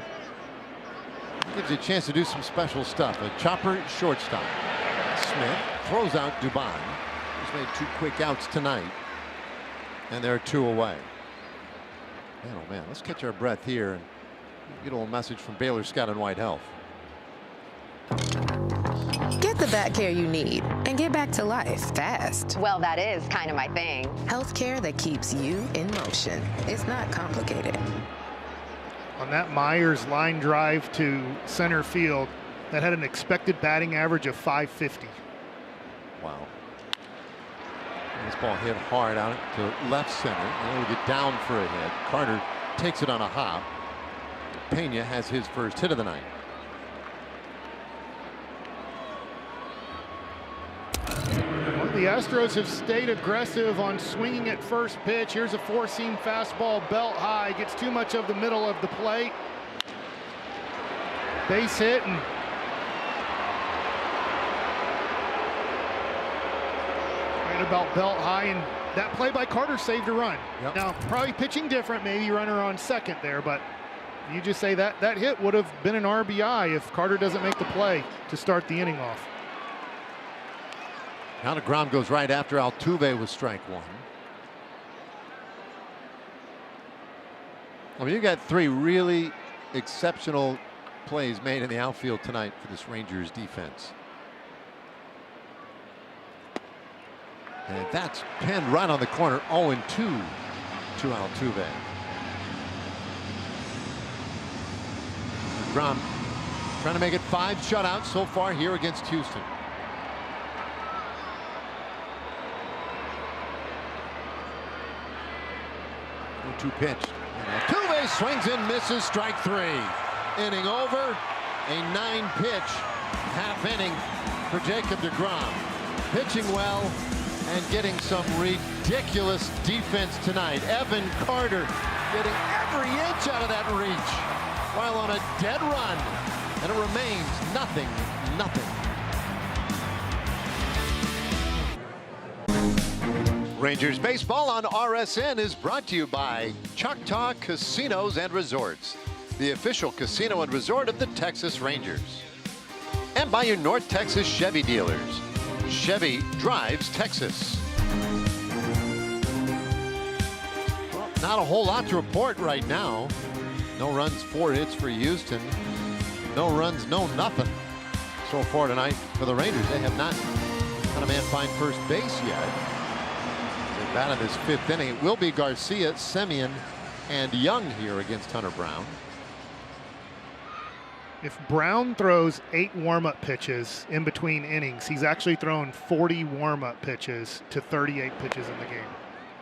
gives you a chance to do some special stuff. A chopper shortstop. Smith throws out Dubon. He's made 2 quick outs tonight, and they're 2 away. Man, oh man, let's catch our breath here and get a little message from Baylor Scott and White Health. Get the back care you need and get back to life fast. Well, that is kind of my thing. Healthcare that keeps you in motion. It's not complicated. On that Myers line drive to center field, that had an expected batting average of .550. Wow. This ball hit hard out to left center, and it'll get down for a hit. Carter takes it on a hop. Pena has his first hit of the night. The Astros have stayed aggressive on swinging at first pitch. Here's a 4-seam fastball, belt high, gets too much of the middle of the plate. Base hit, and right about belt high, and that play by Carter saved a run. Yep. Now, probably pitching different, maybe runner on second there, but you just say that hit would have been an RBI if Carter doesn't make the play to start the inning off. Now DeGrom goes right after Altuve with strike one. I mean, you got 3 really exceptional plays made in the outfield tonight for this Rangers defense. And that's pinned right on the corner, 0-2 to Altuve. DeGrom trying to make it 5 shutouts so far here against Houston. 2 pitched. Altuve swings and misses, strike 3. Inning over. A 9-pitch half inning for Jacob DeGrom. Pitching well and getting some ridiculous defense tonight. Evan Carter getting every inch out of that reach while on a dead run. And it remains 0-0. Rangers baseball on RSN is brought to you by Choctaw Casinos and Resorts, the official casino and resort of the Texas Rangers. And by your North Texas Chevy dealers. Chevy drives Texas. Well, not a whole lot to report right now. No runs, 4 hits for Houston. No runs, no nothing so far tonight for the Rangers. They have not had a man find first base yet. They batted this 5th inning. It will be Garcia, Semien, and Young here against Hunter Brown. If Brown throws 8 warm-up pitches in between innings, he's actually thrown 40 warm-up pitches to 38 pitches in the game.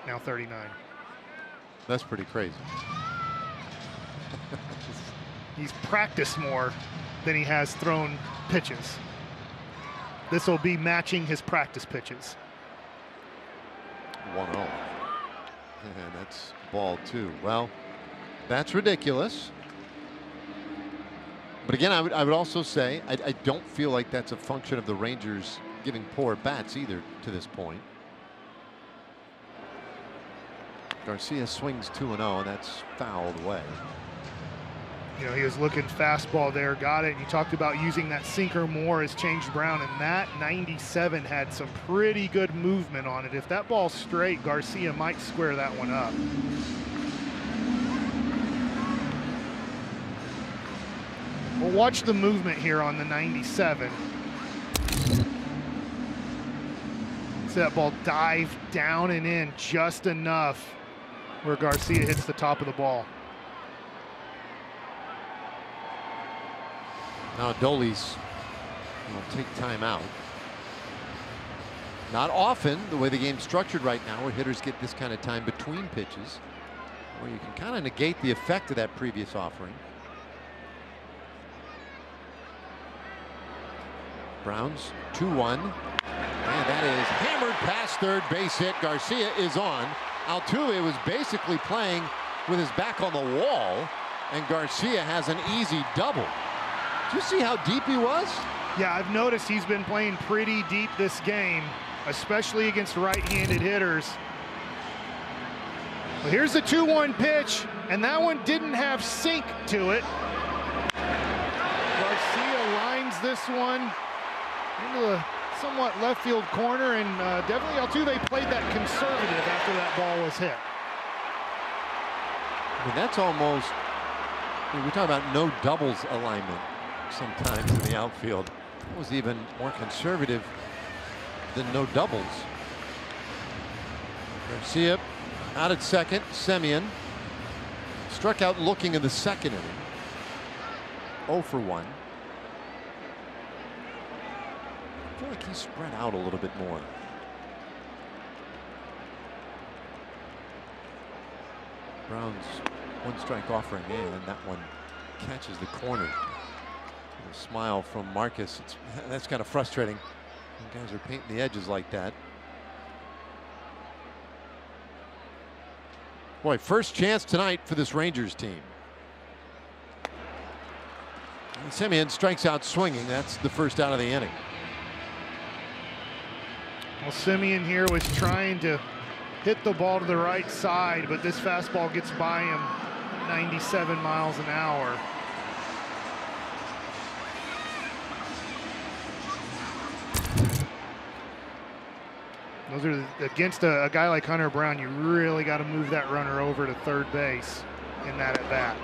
Now 39. That's pretty crazy. He's practiced more than he has thrown pitches. This will be matching his practice pitches. 1-0. And that's ball 2. Well, that's ridiculous. But again, I would also say I don't feel like that's a function of the Rangers giving poor bats either to this point. Garcia swings 2-0, and that's fouled away. You know, he was looking fastball there, got it. And you talked about using that sinker more has changed Brown, and that 97 had some pretty good movement on it. If that ball's straight, Garcia might square that one up. We'll watch the movement here on the 97. See that ball dive down and in just enough where Garcia hits the top of the ball. Now Dolis will take time out. Not often, the way the game's structured right now, where hitters get this kind of time between pitches, where you can kind of negate the effect of that previous offering. Browns 2-1, and that is hammered past third base hit. Garcia is on. Altuve was basically playing with his back on the wall, and Garcia has an easy double. Did you see how deep he was? Yeah, I've noticed he's been playing pretty deep this game, especially against right-handed hitters. Well, here's the 2-1 pitch, and that one didn't have sink to it. Garcia lines this one into the somewhat left field corner, and definitely Altuve played that conservative after that ball was hit. I mean, that's almost, we talk about no doubles alignment sometimes in the outfield. That was even more conservative than no doubles. Garcia out at second. Semien struck out looking in the 2nd inning. 0 for 1. I feel like he's spread out a little bit more. Brown's 1-strike offering, and that one catches the corner. A smile from Marcus. That's kind of frustrating when guys are painting the edges like that. Boy, first chance tonight for this Rangers team. And Semien strikes out swinging. That's the first out of the inning. Well, Semien here was trying to hit the ball to the right side, but this fastball gets by him 97 miles an hour. Those are against a guy like Hunter Brown. You really got to move that runner over to third base in that at bat.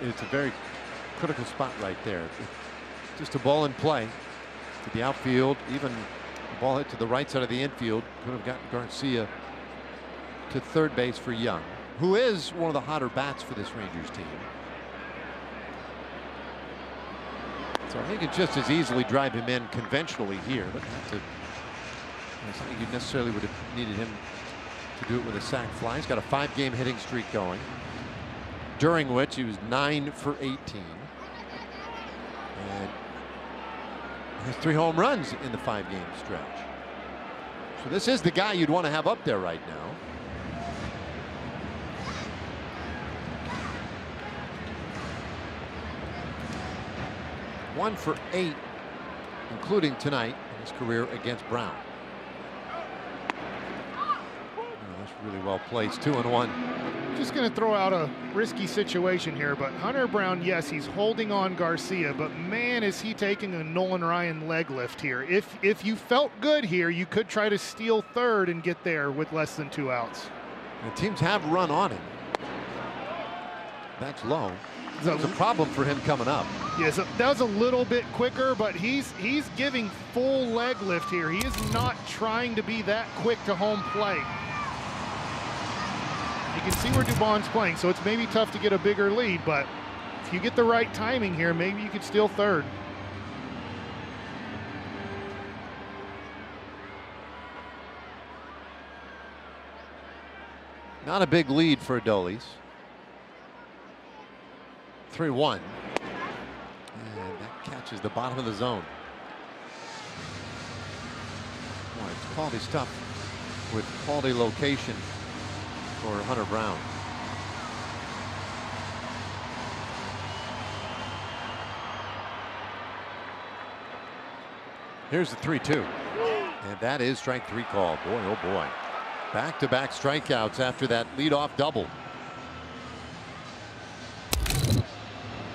It's a very critical spot right there. Just a ball in play to the outfield, even the ball hit to the right side of the infield could have gotten Garcia to third base for Young, who is one of the hotter bats for this Rangers team. So I think it just as easily drive him in conventionally here, but not to. I don't think you necessarily would have needed him to do it with a sac fly. He's got a 5-game hitting streak going, during which he was 9 for 18. And has 3 home runs in the 5-game stretch. So this is the guy you'd want to have up there right now. One for 8, including tonight in his career against Brown. Really well placed. 2-1. Just going to throw out a risky situation here, but Hunter Brown, yes, he's holding on Garcia, but man, is he taking a Nolan Ryan leg lift here. If you felt good here, you could try to steal third and get there with less than 2 outs. The teams have run on him. That's low. That was a problem for him coming up. Yeah, so that was a little bit quicker, but he's giving full leg lift here. He is not trying to be that quick to home plate. You can see where Dubon's playing, so it's maybe tough to get a bigger lead, but if you get the right timing here, maybe you could steal third. Not a big lead for Adolis. 3-1. And that catches the bottom of the zone. Boy, it's quality stuff with quality location for Hunter Brown. Here's the 3-2. And that is strike 3 call. Boy, oh boy. Back-to-back strikeouts after that leadoff double.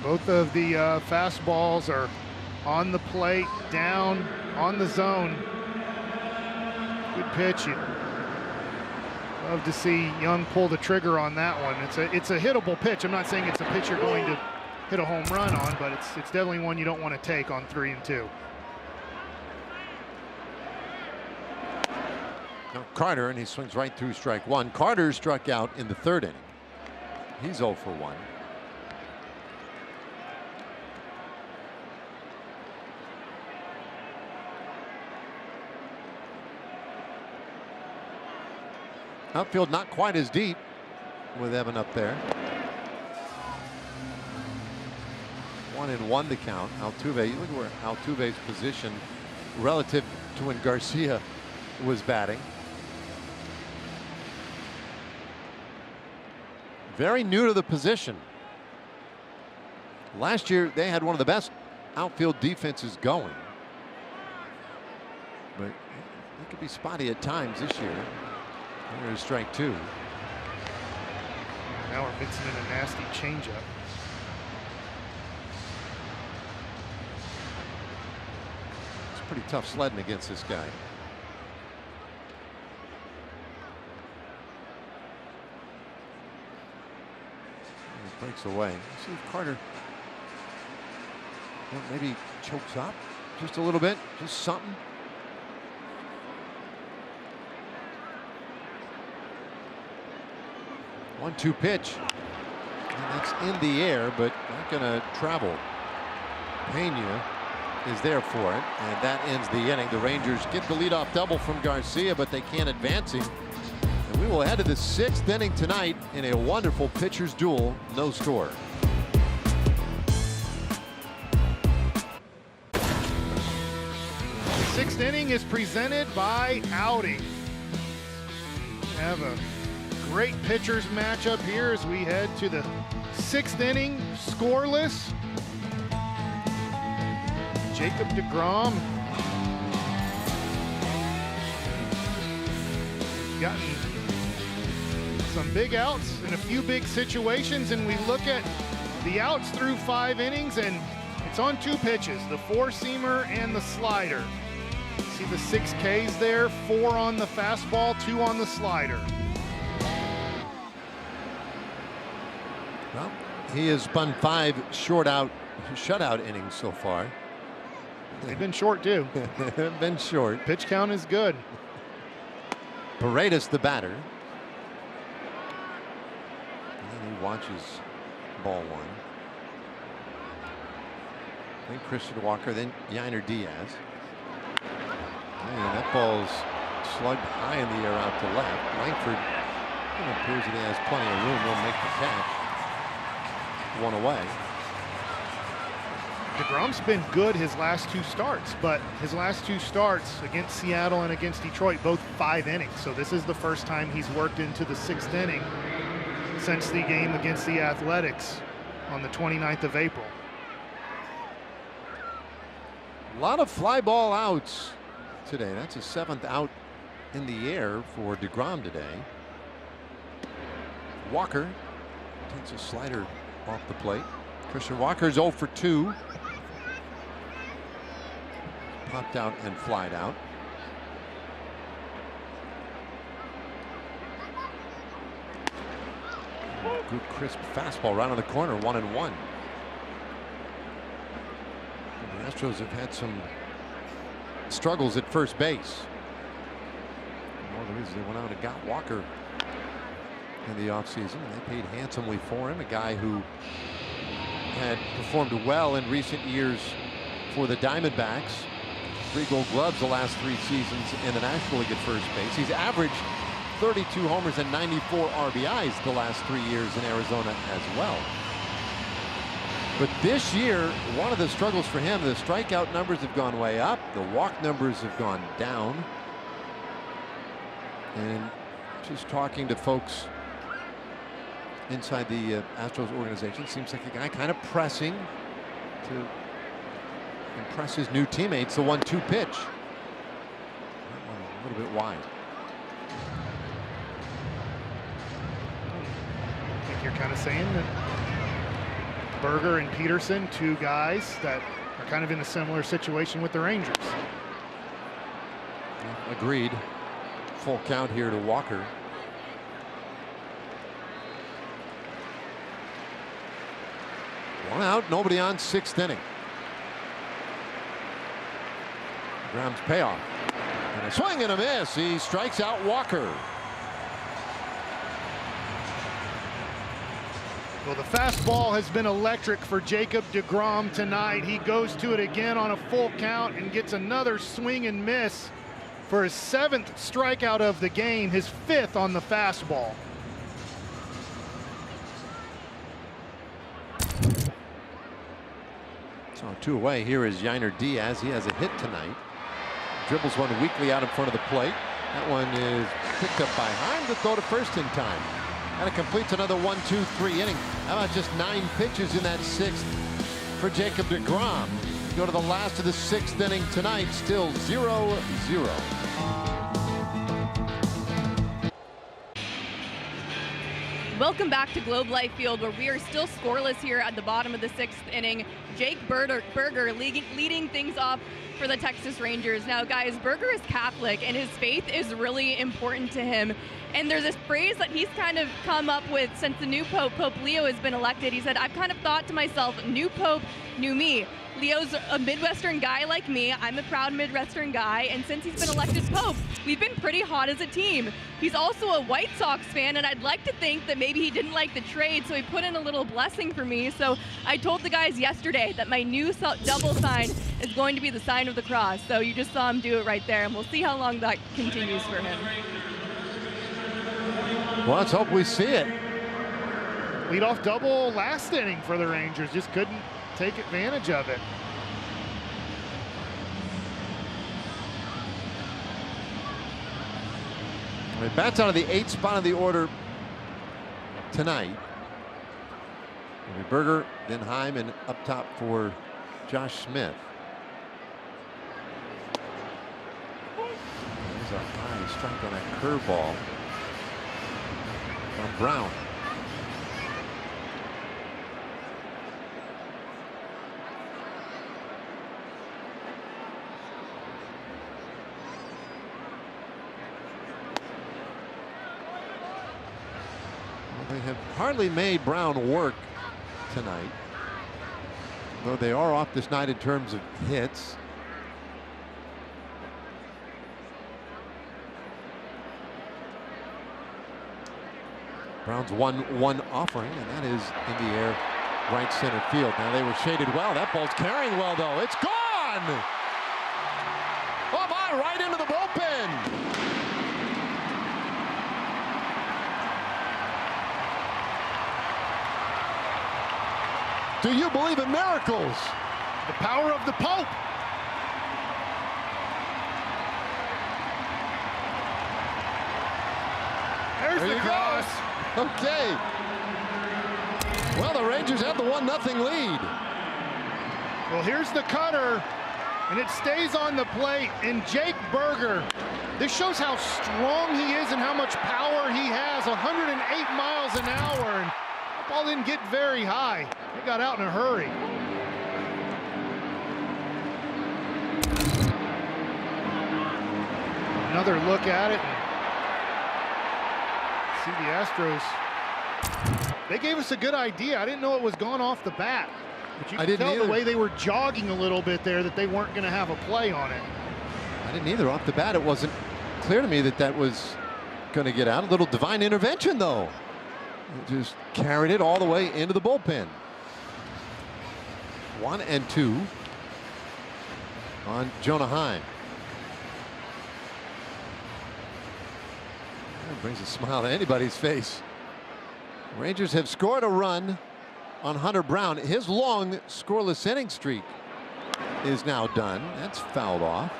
Both of the fastballs are on the plate, down, on the zone. Good pitch. You'd love to see Young pull the trigger on that one. It's a hittable pitch. I'm not saying it's a pitch you're going to hit a home run on, but it's definitely one you don't want to take on 3 and 2. Now Carter, and he swings right through strike 1. Carter struck out in the 3rd inning. He's 0 for 1. Outfield not quite as deep with Evan up there. 1-1 the count. Altuve, you look at where Altuve's position relative to when Garcia was batting. Very new to the position. Last year they had one of the best outfield defenses going, but it could be spotty at times this year. There's strike 2. Now we're mixing in a nasty changeup. It's pretty tough sledding against this guy. He breaks away. Let's see if Carter maybe chokes up just a little bit, just something. One-two pitch. And that's in the air, but not going to travel. Pena is there for it, and that ends the inning. The Rangers get the leadoff double from Garcia, but they can't advance him. And we will head to the 6th inning tonight in a wonderful pitcher's duel, no score. The 6th inning is presented by Audi. We have a great pitchers matchup here as we head to the 6th inning, scoreless. Jacob DeGrom gotten some big outs in a few big situations, and we look at the outs through 5 innings, and it's on 2 pitches, the 4-seamer and the slider. See the 6 Ks there, 4 on the fastball, 2 on the slider. Well, he has spun 5 shutout innings so far. They've been short too. They've been short. Pitch count is good. Paredes the batter. And he watches ball 1. Then Christian Walker, then Yainer Diaz. And that ball's slugged high in the air out to left. Langford, it appears that he has plenty of room. He'll make the catch. 1 away. DeGrom's been good his last 2 starts, but his last 2 starts against Seattle and against Detroit, both 5 innings. So this is the first time he's worked into the 6th inning since the game against the Athletics on the 29th of April. A lot of fly ball outs today. That's a 7th out in the air for DeGrom today. Walker takes a slider off the plate. Christian Walker's 0 for 2. Popped out and flied out. Good crisp fastball right on the corner, 1-1. Astros have had some struggles at first base. One of the reasons they went out and got Walker in the offseason, and they paid handsomely for him, a guy who had performed well in recent years for the Diamondbacks. 3 Gold Gloves the last 3 seasons in the National League at first base. He's averaged 32 homers and 94 RBIs the last 3 years in Arizona as well. But this year, one of the struggles for him, the strikeout numbers have gone way up, the walk numbers have gone down. And just talking to folks inside the Astros organization, seems like a guy kind of pressing to impress his new teammates. The 1-2 pitch. That one a little bit wide. I think you're kind of saying that Berger and Peterson, 2 guys that are kind of in a similar situation with the Rangers. Yeah, agreed. Full count here to Walker. One out, nobody on, 6th inning. Graham's payoff. And a swing and a miss. He strikes out Walker. Well, the fastball has been electric for Jacob DeGrom tonight. He goes to it again on a full count and gets another swing and miss for his 7th strikeout of the game, his 5th on the fastball. So 2 away. Here is Yainer Diaz. He has a hit tonight. Dribbles one weakly out in front of the plate. That one is picked up by Heim to throw to first in time. And it completes another 1-2-3 inning. How about just 9 pitches in that 6th for Jacob DeGrom? We go to the last of the 6th inning tonight, still 0-0. Welcome back to Globe Life Field, where we are still scoreless here at the bottom of the 6th inning. Jake Berger leading things off for the Texas Rangers. Now, guys, Berger is Catholic, and his faith is really important to him. And there's this phrase that he's kind of come up with since the new Pope, Pope Leo, has been elected. He said, I've kind of thought to myself, new Pope, new me. Leo's a Midwestern guy like me. I'm a proud Midwestern guy. And since he's been elected Pope, we've been pretty hot as a team. He's also a White Sox fan, and I'd like to think that maybe he didn't like the trade, so he put in a little blessing for me. So I told the guys yesterday that my new double sign is going to be the sign of the cross. So you just saw him do it right there, and we'll see how long that continues for him. Well, let's hope we see it. Leadoff double last inning for the Rangers, just couldn't take advantage of it. He bats out of the 8th spot of the order tonight. It'll be Berger, then Heim, and up top for Josh Smith. There's a high strike on that curveball from Brown. They have hardly made Brown work tonight, though they are off this night in terms of hits. Brown's 1-1 offering, and that is in the air right center field. Now they were shaded well. That ball's carrying well, though. It's gone! Oh my, right into the bullpen! Do you believe in miracles? The power of the Pope. There's the cross. Okay. Well, the Rangers have the 1-0 lead. Well, here's the cutter, and it stays on the plate. And Jake Berger, this shows how strong he is and how much power he has. 108 miles an hour, and the ball didn't get very high. It got out in a hurry. Another look at it. See the Astros. They gave us a good idea. I didn't know it was gone off the bat. But you I can didn't tell either. the way they were jogging a little bit there that they weren't going to have a play on it. I didn't either. Off the bat, it wasn't clear to me that that was going to get out. A little divine intervention, though. Just carried it all the way into the bullpen. 1-2 on Jonah Heim. That brings a smile to anybody's face. Rangers have scored a run on Hunter Brown. His long scoreless inning streak is now done. That's fouled off.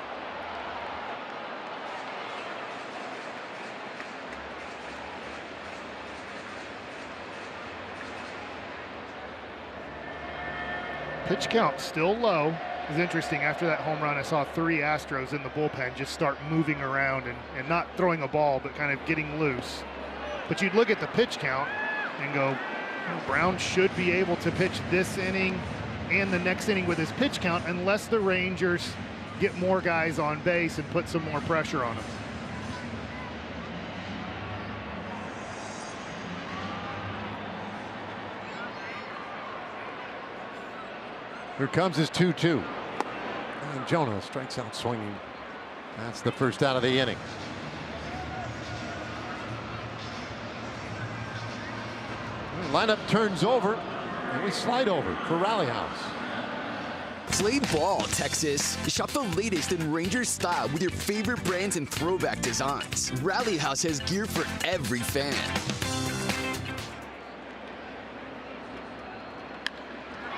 Pitch count still low. It's interesting. After that home run, I saw 3 Astros in the bullpen just start moving around and not throwing a ball, but kind of getting loose. But you'd look at the pitch count and go, Brown should be able to pitch this inning and the next inning with his pitch count, unless the Rangers get more guys on base and put some more pressure on him. Here comes his 2-2. And Jonah strikes out swinging. That's the first out of the inning. Lineup turns over, and we slide over for Rally House. Play ball, Texas. Shop the latest in Rangers style with your favorite brands and throwback designs. Rally House has gear for every fan.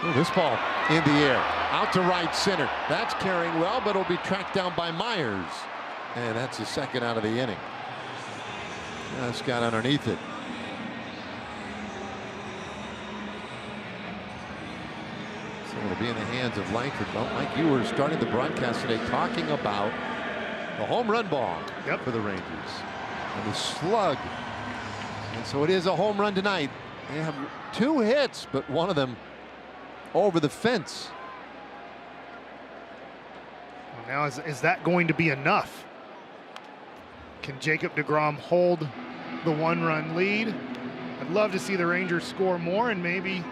Ooh, this ball in the air, out to right center. That's carrying well, but it'll be tracked down by Myers. And that's the second out of the inning. Just got underneath it. So it'll be in the hands of Langford. Well, Mike, you were starting the broadcast today talking about the home run ball for the Rangers and the slug. And so it is a home run tonight. They have 2 hits, but one of them over the fence. Well, now is that going to be enough? Can Jacob DeGrom hold the 1-run lead? I'd love to see the Rangers score more, and maybe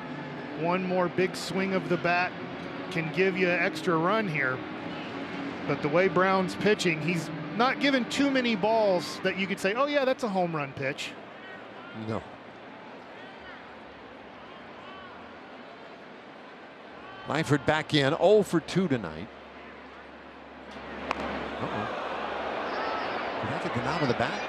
one more big swing of the bat can give you an extra run here. But the way Brown's pitching, he's not given too many balls that you could say, oh yeah, that's a home run pitch. No. Langford back in, 0 for 2 tonight. Did I get the knob of the bat?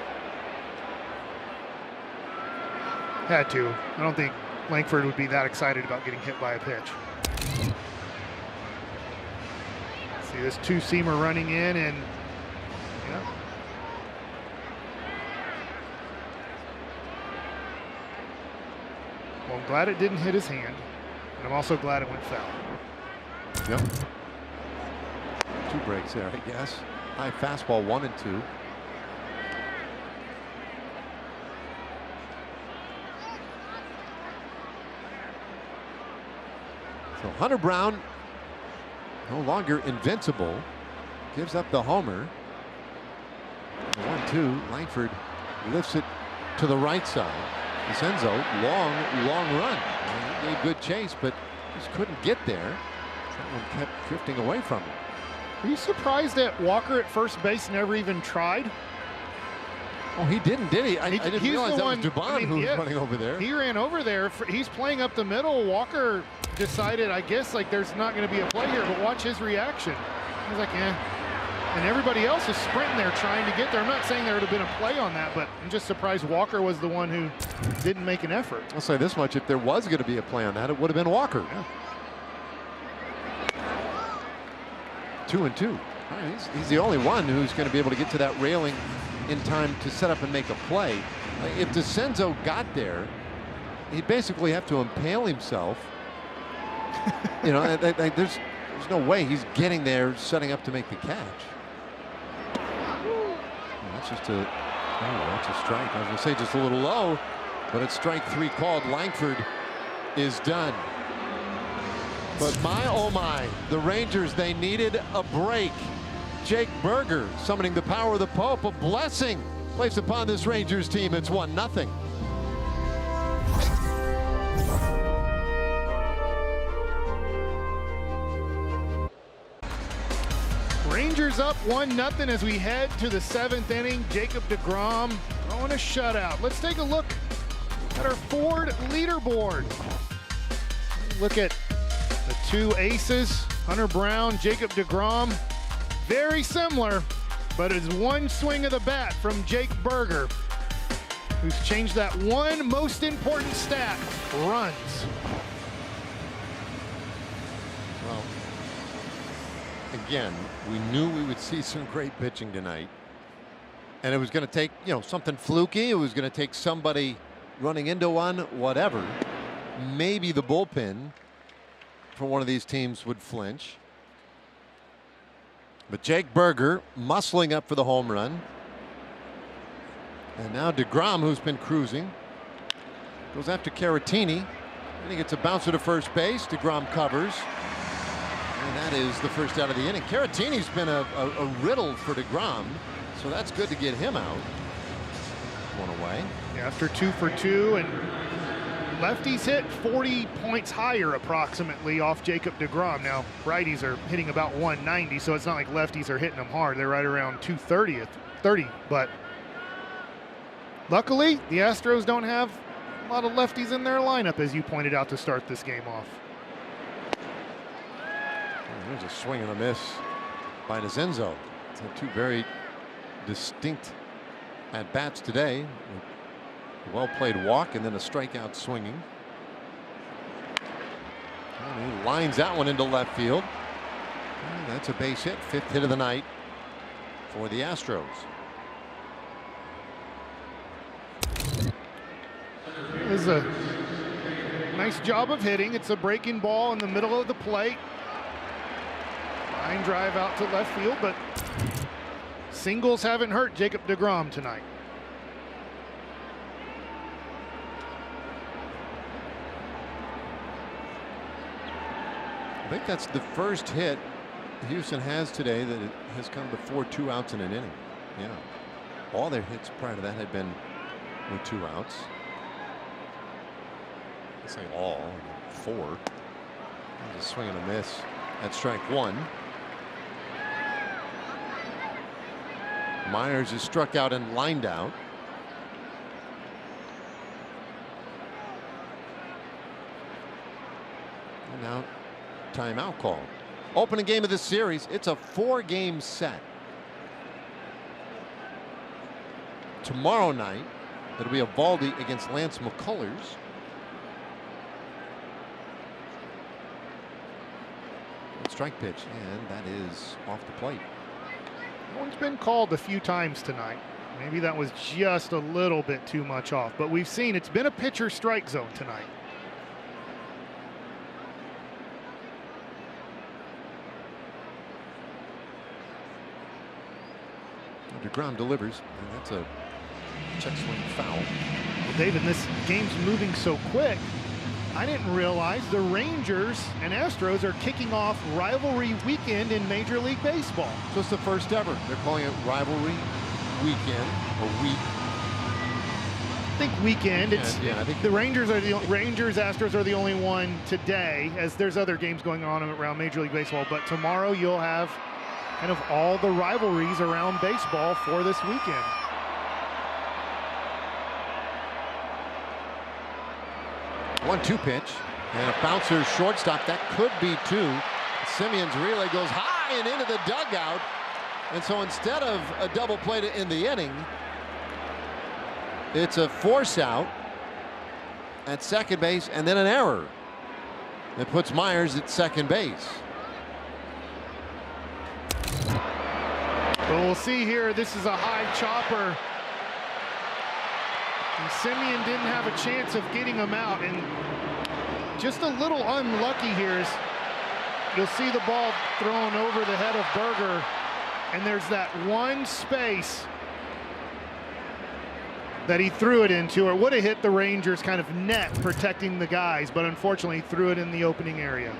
Had to. I don't think Langford would be that excited about getting hit by a pitch. See this 2-seamer running in, and yeah. Well, I'm glad it didn't hit his hand, and I'm also glad it went foul. Yep. 2 breaks there, I guess. High fastball, 1 and 2. So Hunter Brown, no longer invincible, gives up the homer. 1-2. Langford lifts it to the right side. DeCenzo, long run. He gave good chase, but just couldn't get there. That one kept drifting away from him. Are you surprised that Walker at first base never even tried? Oh, he didn't, did he? I didn't realize that was Dubon who was running over there. He ran over there. He's playing up the middle. Walker decided, I guess, like there's not going to be a play here, but watch his reaction. He's like, eh. And everybody else is sprinting there trying to get there. I'm not saying there would have been a play on that, but I'm just surprised Walker was the one who didn't make an effort. I'll say this much, if there was going to be a play on that, it would have been Walker. Yeah. 2 and 2. Right, he's the only one who's going to be able to get to that railing in time to set up and make a play. If DeCenzo got there, he'd basically have to impale himself. You know, there's no way he's getting there, setting up to make the catch. That's just that's a strike. I was going to say just a little low, but it's strike 3 called. Langford is done. But my, oh my, the Rangers, they needed a break. Jake Berger summoning the power of the Pope, a blessing placed upon this Rangers team. It's 1-0. Rangers up 1-0 as we head to the 7th inning. Jacob DeGrom throwing a shutout. Let's take a look at our Ford leaderboard. Look at the two aces, Hunter Brown, Jacob DeGrom. Very similar, but it's one swing of the bat from Jake Berger, who's changed that one most important stat, runs. Well, again, we knew we would see some great pitching tonight. And it was going to take, something fluky. It was going to take somebody running into one, whatever. Maybe the bullpen for one of these teams would flinch. But Jake Berger muscling up for the home run. And now DeGrom, who's been cruising, goes after Caratini. And he gets a bouncer to first base. DeGrom covers. And that is the first out of the inning. Caratini's been a riddle for DeGrom, so that's good to get him out. One away. Yeah, after 2 for 2, and lefties hit 40 points higher approximately off Jacob DeGrom. Now, righties are hitting about 190, so it's not like lefties are hitting them hard. They're right around 230, but luckily, the Astros don't have a lot of lefties in their lineup, as you pointed out to start this game off. There's a swing and a miss by Nazenzo. It's two very distinct at-bats today. A well-played walk and then a strikeout swinging. And he lines that one into left field. And that's a base hit. 5th hit of the night for the Astros. This is a nice job of hitting. It's a breaking ball in the middle of the plate. Line drive out to left field, but singles haven't hurt Jacob DeGrom tonight. I think that's the first hit Houston has today that it has come before 2 outs in an inning. Yeah. All their hits prior to that had been with 2 outs. I say all, 4. There's a swing and a miss at strike 1. Myers is struck out and lined out. And now timeout call. Opening game of this series. It's a 4-game set. Tomorrow night, it'll be Eovaldi against Lance McCullers. Strike pitch, and that is off the plate. One's been called a few times tonight. Maybe that was just a little bit too much off, but we've seen it's been a pitcher strike zone tonight. DeGrom delivers, and that's a check swing foul. Well, David, this game's moving so quick. I didn't realize the Rangers and Astros are kicking off rivalry weekend in Major League Baseball. So it's the first ever. They're calling it rivalry weekend or week. I think weekend. It's I think the Rangers Astros are the only one today, as there's other games going on around Major League Baseball. But tomorrow you'll have kind of all the rivalries around baseball for this weekend. One-two pitch and a bouncer shortstop. That could be 2. Simeon's relay goes high and into the dugout. And so instead of a double play to end the inning, it's a force out at second base and then an error that puts Myers at second base. Well, we'll see here. This is a high chopper. And Simeon didn't have a chance of getting him out, and just a little unlucky here is you'll see the ball thrown over the head of Berger, and there's that one space that he threw it into, or would have hit the Rangers kind of net protecting the guys, but unfortunately threw it in the opening area.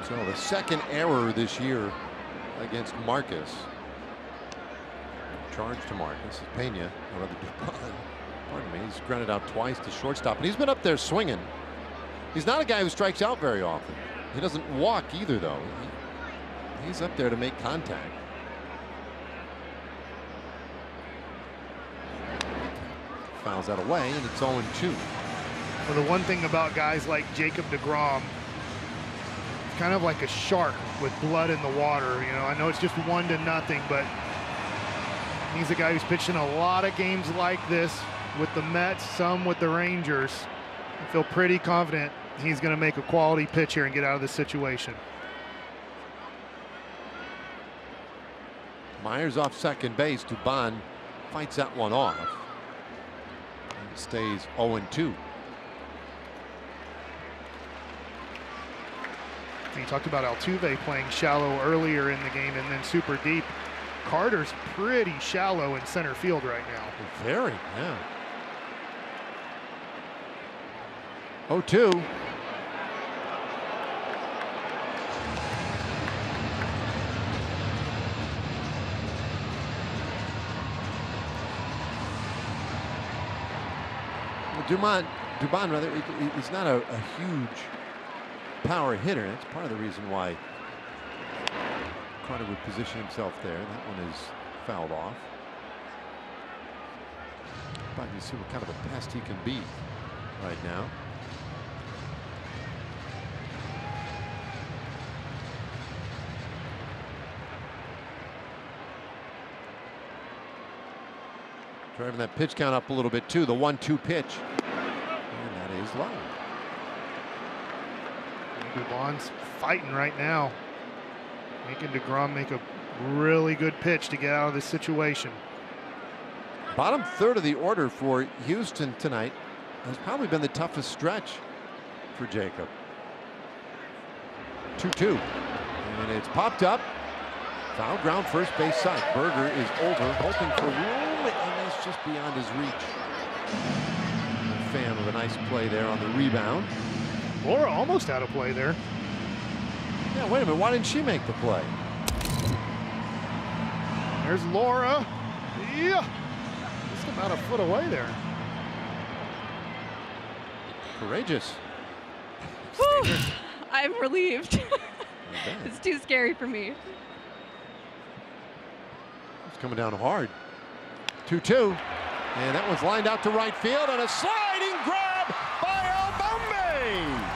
So the second error this year against Marcus. Charge to Marcus. Pena, or rather Dupont, pardon me, he's grounded out twice to shortstop, and he's been up there swinging. He's not a guy who strikes out very often. He doesn't walk either, though. He's up there to make contact. Fouls that away, and it's 0-2. Well, the one thing about guys like Jacob DeGrom, kind of like a shark with blood in the water. You know, I know it's just 1-0, but he's a guy who's pitched in a lot of games like this with the Mets, some with the Rangers. I feel pretty confident he's going to make a quality pitch here and get out of this situation. Myers off second base. Dubon fights that one off. And stays 0-2. You talked about Altuve playing shallow earlier in the game and then super deep. Carter's pretty shallow in center field right now. Very, yeah. 0-2. Dubon rather, he's not a huge power hitter. That's part of the reason why Carter would position himself there. That one is fouled off. But you see what kind of a pest he can be right now. Driving that pitch count up a little bit too. The 1-2 pitch. And that is low. Dubon's fighting right now, making DeGrom make a really good pitch to get out of this situation. Bottom third of the order for Houston tonight has probably been the toughest stretch for Jacob. 2-2. And it's popped up. Foul ground first base side. Berger is over, hoping for room, and that's just beyond his reach. Fan with a nice play there on the rebound. Laura almost out of play there. Yeah, wait a minute. Why didn't she make the play? There's Laura. Yeah. Just about a foot away there. Courageous. Whew. I'm relieved. It's too scary for me. It's coming down hard. 2-2. And that one's lined out to right field on a sliding grab by Albombe.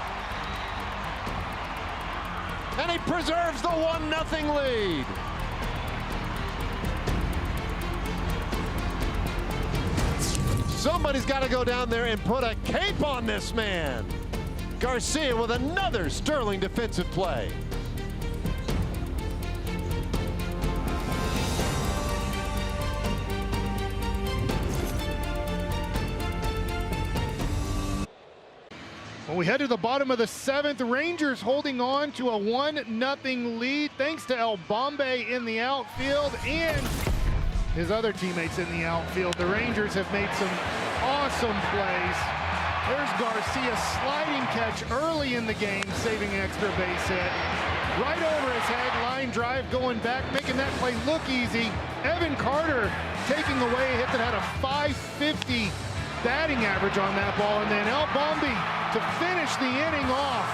And he preserves the 1-0 lead. Somebody's got to go down there and put a cape on this man. Garcia with another sterling defensive play. Well, we head to the bottom of the 7th. Rangers holding on to a 1-0 lead thanks to Albombe in the outfield and his other teammates in the outfield. The Rangers have made some awesome plays. There's Garcia sliding catch early in the game, saving an extra base hit. Right over his head, line drive going back, making that play look easy. Evan Carter taking away a hit that had a .550 batting average on that ball, and then Albombe to finish the inning off,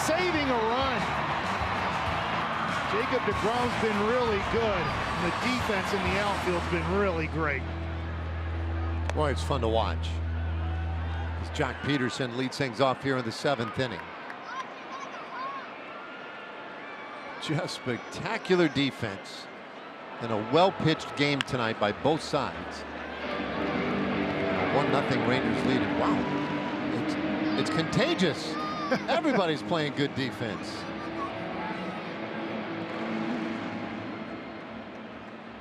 saving a run. Jacob DeGrom's been really good. The defense in the outfield's been really great. Boy, it's fun to watch. As Jock Peterson leads things off here in the 7th inning. Just spectacular defense and a well-pitched game tonight by both sides. 1-0 Rangers lead. And wow, it's contagious. Everybody's playing good defense.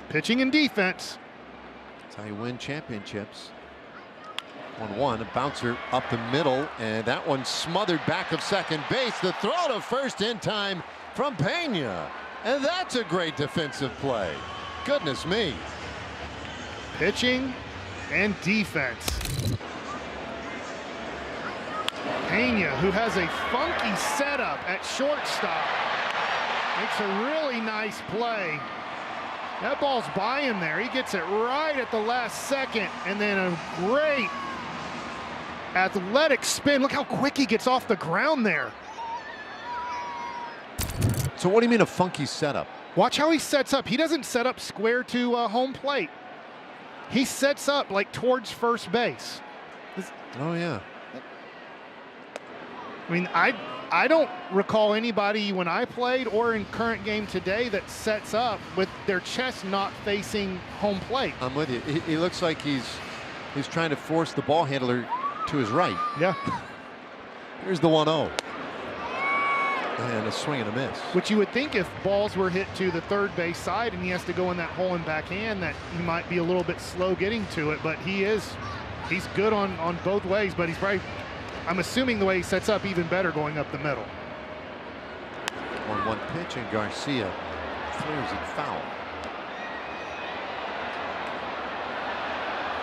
Pitching and defense. That's how you win championships. 1-1, a bouncer up the middle, and that one smothered back of second base. The throw to first in time from Pena, and that's a great defensive play. Goodness me. Pitching and defense. Pena, who has a funky setup at shortstop, makes a really nice play. That ball's by him there. He gets it right at the last second, and then a great Athletic spin. Look how quick he gets off the ground there. So what do you mean a funky setup? Watch how he sets up. He doesn't set up square to home plate. He sets up like towards first base. Oh, yeah. I mean, I don't recall anybody when I played or in current game today that sets up with their chest not facing home plate. I'm with you. He looks like he's trying to force the ball handler to his right. Yeah. Here's the 1-0. And a swing and a miss. Which you would think if balls were hit to the third base side and he has to go in that hole and backhand, that he might be a little bit slow getting to it, but he's good on both ways, but he's probably, I'm assuming the way he sets up, even better going up the middle. 1-1 pitch, and Garcia clears it foul.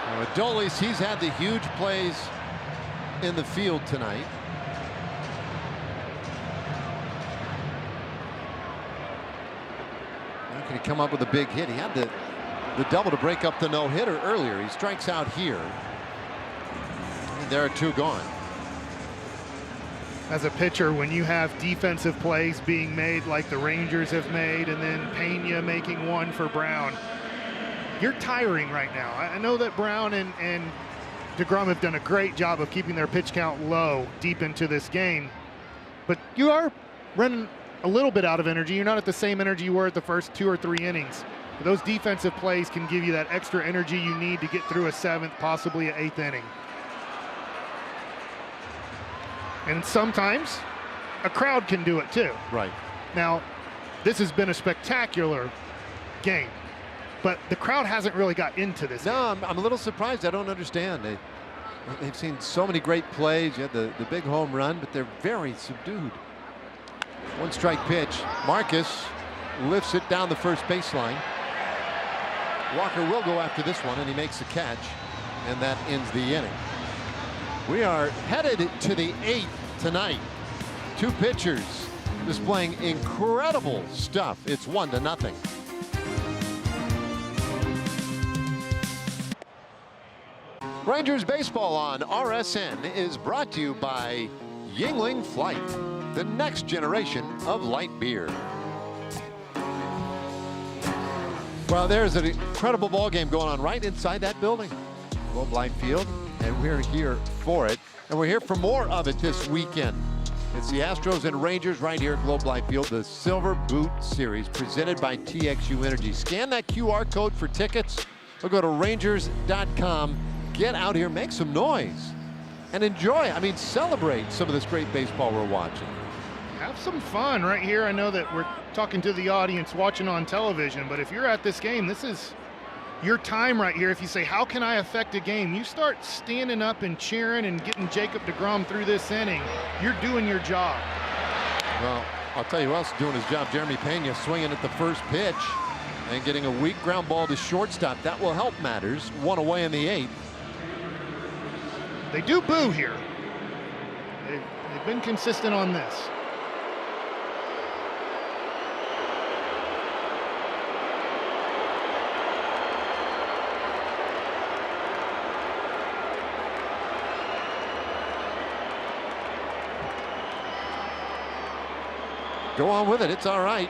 Now, Adolis, he's had the huge plays in the field tonight. How can he come up with a big hit? He had the double to break up the no-hitter earlier. He strikes out here. And there are two gone. As a pitcher, when you have defensive plays being made like the Rangers have made, and then Pena making one for Brown, you're tiring right now. I know that Brown and DeGrom have done a great job of keeping their pitch count low deep into this game, but you are running a little bit out of energy. You're not at the same energy you were at the first 2 or 3 innings. But those defensive plays can give you that extra energy you need to get through a 7th, possibly an 8th inning. And sometimes a crowd can do it too. Right. Now, this has been a spectacular game, but the crowd hasn't really got into this. No, I'm a little surprised. I don't understand. They've seen so many great plays. You had the big home run, but they're very subdued. 1-strike pitch. Marcus lifts it down the first baseline. Walker will go after this one, and he makes the catch, and that ends the inning. We are headed to the 8th tonight. 2 pitchers displaying incredible stuff. It's 1-0. Rangers baseball on RSN is brought to you by Yingling Flight, the next generation of light beer. Well, there's an incredible ball game going on right inside that building, Globe Life Field, and we're here for it. And we're here for more of it this weekend. It's the Astros and Rangers right here at Globe Life Field, the Silver Boot Series presented by TXU Energy. Scan that QR code for tickets or go to Rangers.com. Get out here, make some noise, and enjoy. I mean, celebrate some of this great baseball we're watching. Have some fun right here. I know that we're talking to the audience watching on television, but if you're at this game, this is your time right here. If you say, how can I affect a game? You start standing up and cheering and getting Jacob DeGrom through this inning. You're doing your job. Well, I'll tell you who else is doing his job. Jeremy Pena swinging at the first pitch and getting a weak ground ball to shortstop. That will help matters. 1 away in the 8th. They do boo here. They've been consistent on this. Go on with it. It's all right.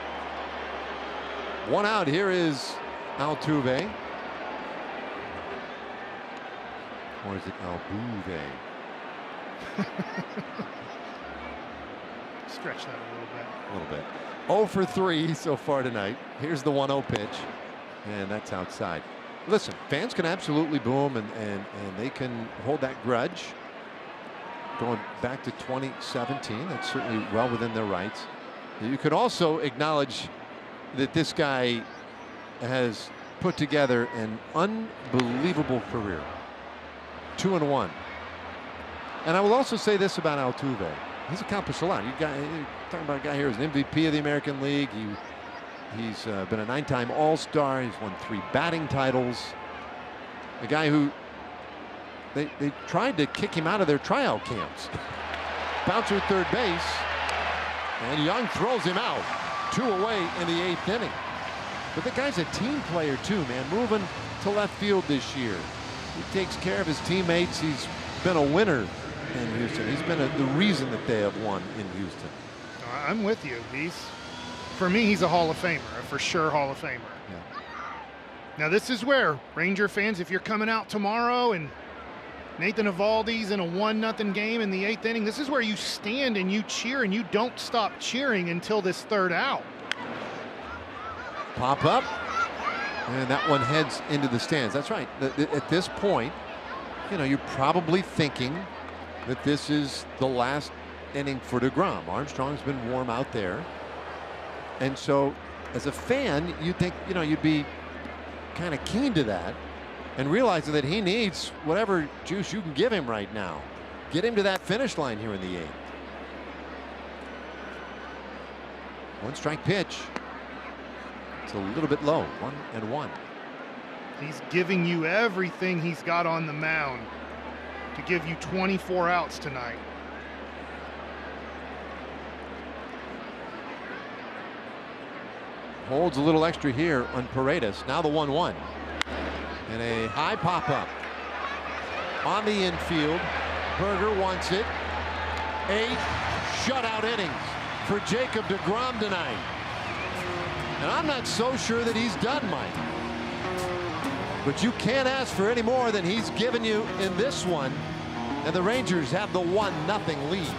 1 out. Here is Altuve. Or is it Altuve? Stretch that a little bit. 0 for 3 so far tonight. Here's the 1-0 pitch, and that's outside. Listen, fans can absolutely boo him, and they can hold that grudge. Going back to 2017, that's certainly well within their rights. You could also acknowledge that this guy has put together an unbelievable career. 2-1. And I will also say this about Altuve. He's accomplished a lot. You're talking about a guy here who's an MVP of the American League. He's been a 9-time All-Star. He's won 3 batting titles. A guy who they tried to kick him out of their tryout camps. Bouncer at third base. And Young throws him out. 2 away in the 8th inning. But the guy's a team player too, man. Moving to left field this year. He takes care of his teammates. He's been a winner in Houston. He's been the reason that they have won in Houston. I'm with you. For me, he's a Hall of Famer, a for sure Hall of Famer. Yeah. Now this is where, Ranger fans, if you're coming out tomorrow and Nathan Eovaldi's in a 1-0 game in the 8th inning, this is where you stand and you cheer and you don't stop cheering until this 3rd out. Pop up, and that one heads into the stands. That's right. At this point, you know, you're probably thinking that this is the last inning for DeGrom. Armstrong's been warm out there. And so as a fan, you'd think, you know, you'd be kind of keen to that and realizing that he needs whatever juice you can give him right now. Get him to that finish line here in the 8th. 1-strike pitch. It's a little bit low. 1-1. He's giving you everything he's got on the mound to give you 24 outs tonight. Holds a little extra here on Paredes. Now the 1-1. And a high pop up on the infield. Berger wants it. 8 shutout innings for Jacob DeGrom tonight. And I'm not so sure that he's done, Mike. But you can't ask for any more than he's given you in this one. And the Rangers have the 1-0 lead.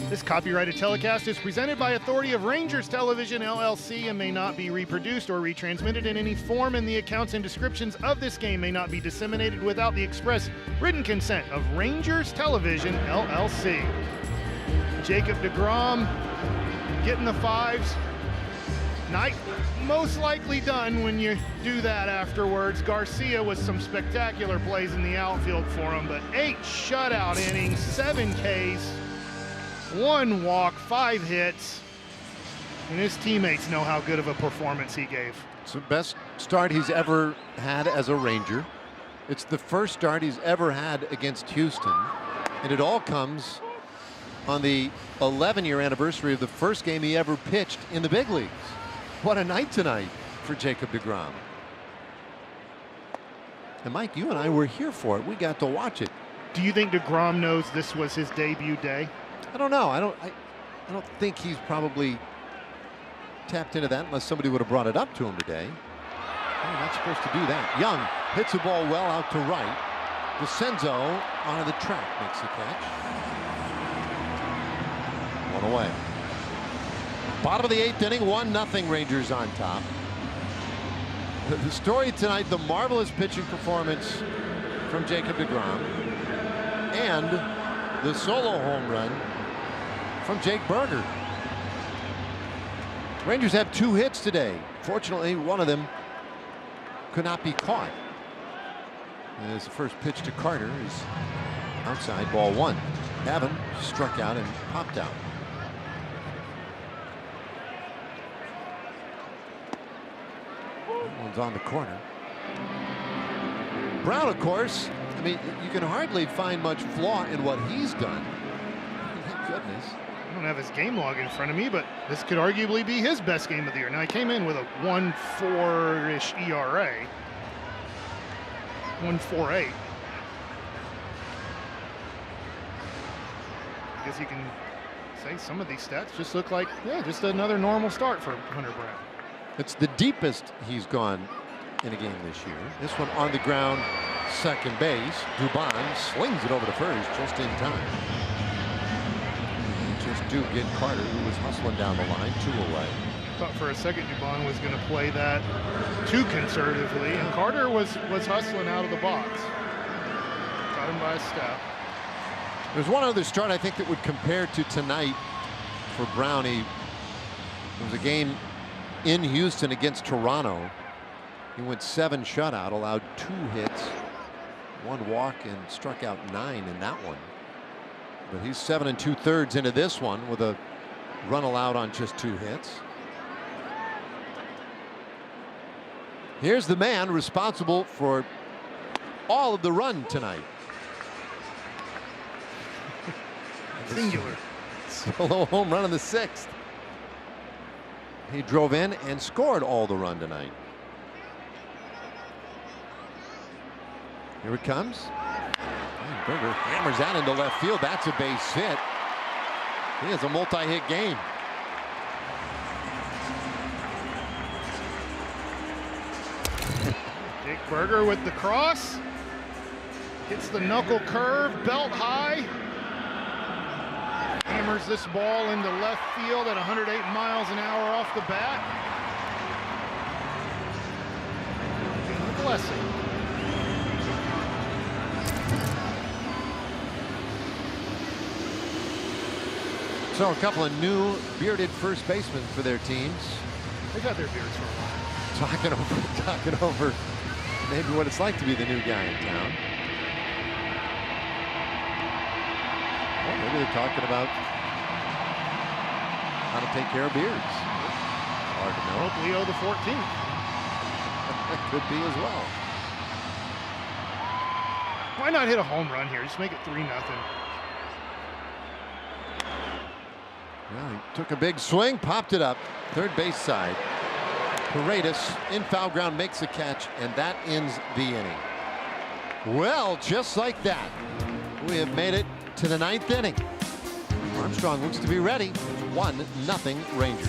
This copyrighted telecast is presented by authority of Rangers Television, LLC, and may not be reproduced or retransmitted in any form, and the accounts and descriptions of this game may not be disseminated without the express written consent of Rangers Television, LLC. Jacob DeGrom getting the 5s. Night most likely done when you do that afterwards. Garcia with some spectacular plays in the outfield for him, but 8 shutout innings, 7 Ks. 1 walk, 5 hits, and his teammates know how good of a performance he gave. It's the best start he's ever had as a Ranger. It's the first start he's ever had against Houston, and it all comes on the 11-year anniversary of the first game he ever pitched in the big leagues. What a night tonight for Jacob DeGrom. And Mike, you and I were here for it. We got to watch it. Do you think DeGrom knows this was his debut day? I don't know. I don't think he's probably tapped into that unless somebody would have brought it up to him today. You're not supposed to do that. Young hits the ball well out to right. DeCenzo onto the track makes the catch. 1 away. Bottom of the 8th inning, 1-0 Rangers on top. The story tonight, the marvelous pitching performance from Jacob DeGrom and the solo home run from Jake Berger. Rangers have 2 hits today. Fortunately, one of them could not be caught. As the first pitch to Carter is outside, ball 1. Gavin struck out and popped out. That one's on the corner. Brown, of course, I mean, you can hardly find much flaw in what he's done. Thank goodness. I don't have his game log in front of me, but this could arguably be his best game of the year. Now, he came in with a 1.4-ish ERA. 1.48. I guess you can say some of these stats just look like, yeah, just another normal start for Hunter Brown. It's the deepest he's gone in a game this year. This one on the ground, second base. Dubon slings it over to first just in time. Just do get Carter, who was hustling down the line, 2 away. Thought for a second Dubon was going to play that too conservatively, and Carter was hustling out of the box. Got him by a step. There's one other start I think that would compare to tonight for Brownie. It was a game in Houston against Toronto. He went 7 shutout, allowed 2 hits, 1 walk, and struck out 9 in that one. But he's 7 2/3 into this one with a run allowed on just 2 hits. Here's the man responsible for all of the run tonight. Singular. Solo home run in the 6th. He drove in and scored all the run tonight. Here it comes. Berger hammers that into left field. That's a base hit. He has a multi-hit game. Jake Berger with the cross. Hits the knuckle curve, belt high. Hammers this ball into left field at 108 miles an hour off the bat. And a blessing. So a couple of new bearded first basemen for their teams. They've had their beards for a while. Talking over maybe what it's like to be the new guy in town. Well, maybe they're talking about how to take care of beards. Hard to know. Hope Leo the 14th. That could be as well. Why not hit a home run here? Just make it 3-0. Well, he took a big swing, popped it up, third base side. Paredes in foul ground makes the catch, and that ends the inning. Well, just like that, we have made it to the 9th inning. Armstrong looks to be ready. 1-0 Rangers.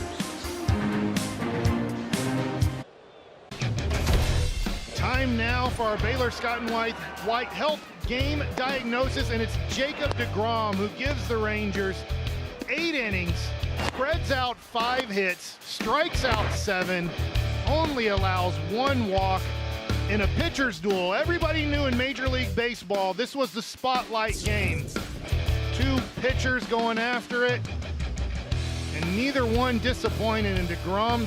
Time now for our Baylor Scott and White Health game diagnosis, and it's Jacob DeGrom who gives the Rangers 8 innings, spreads out 5 hits, strikes out 7, only allows 1 walk in a pitcher's duel. Everybody knew in Major League Baseball this was the spotlight game. 2 pitchers going after it, and neither one disappointed, and DeGrom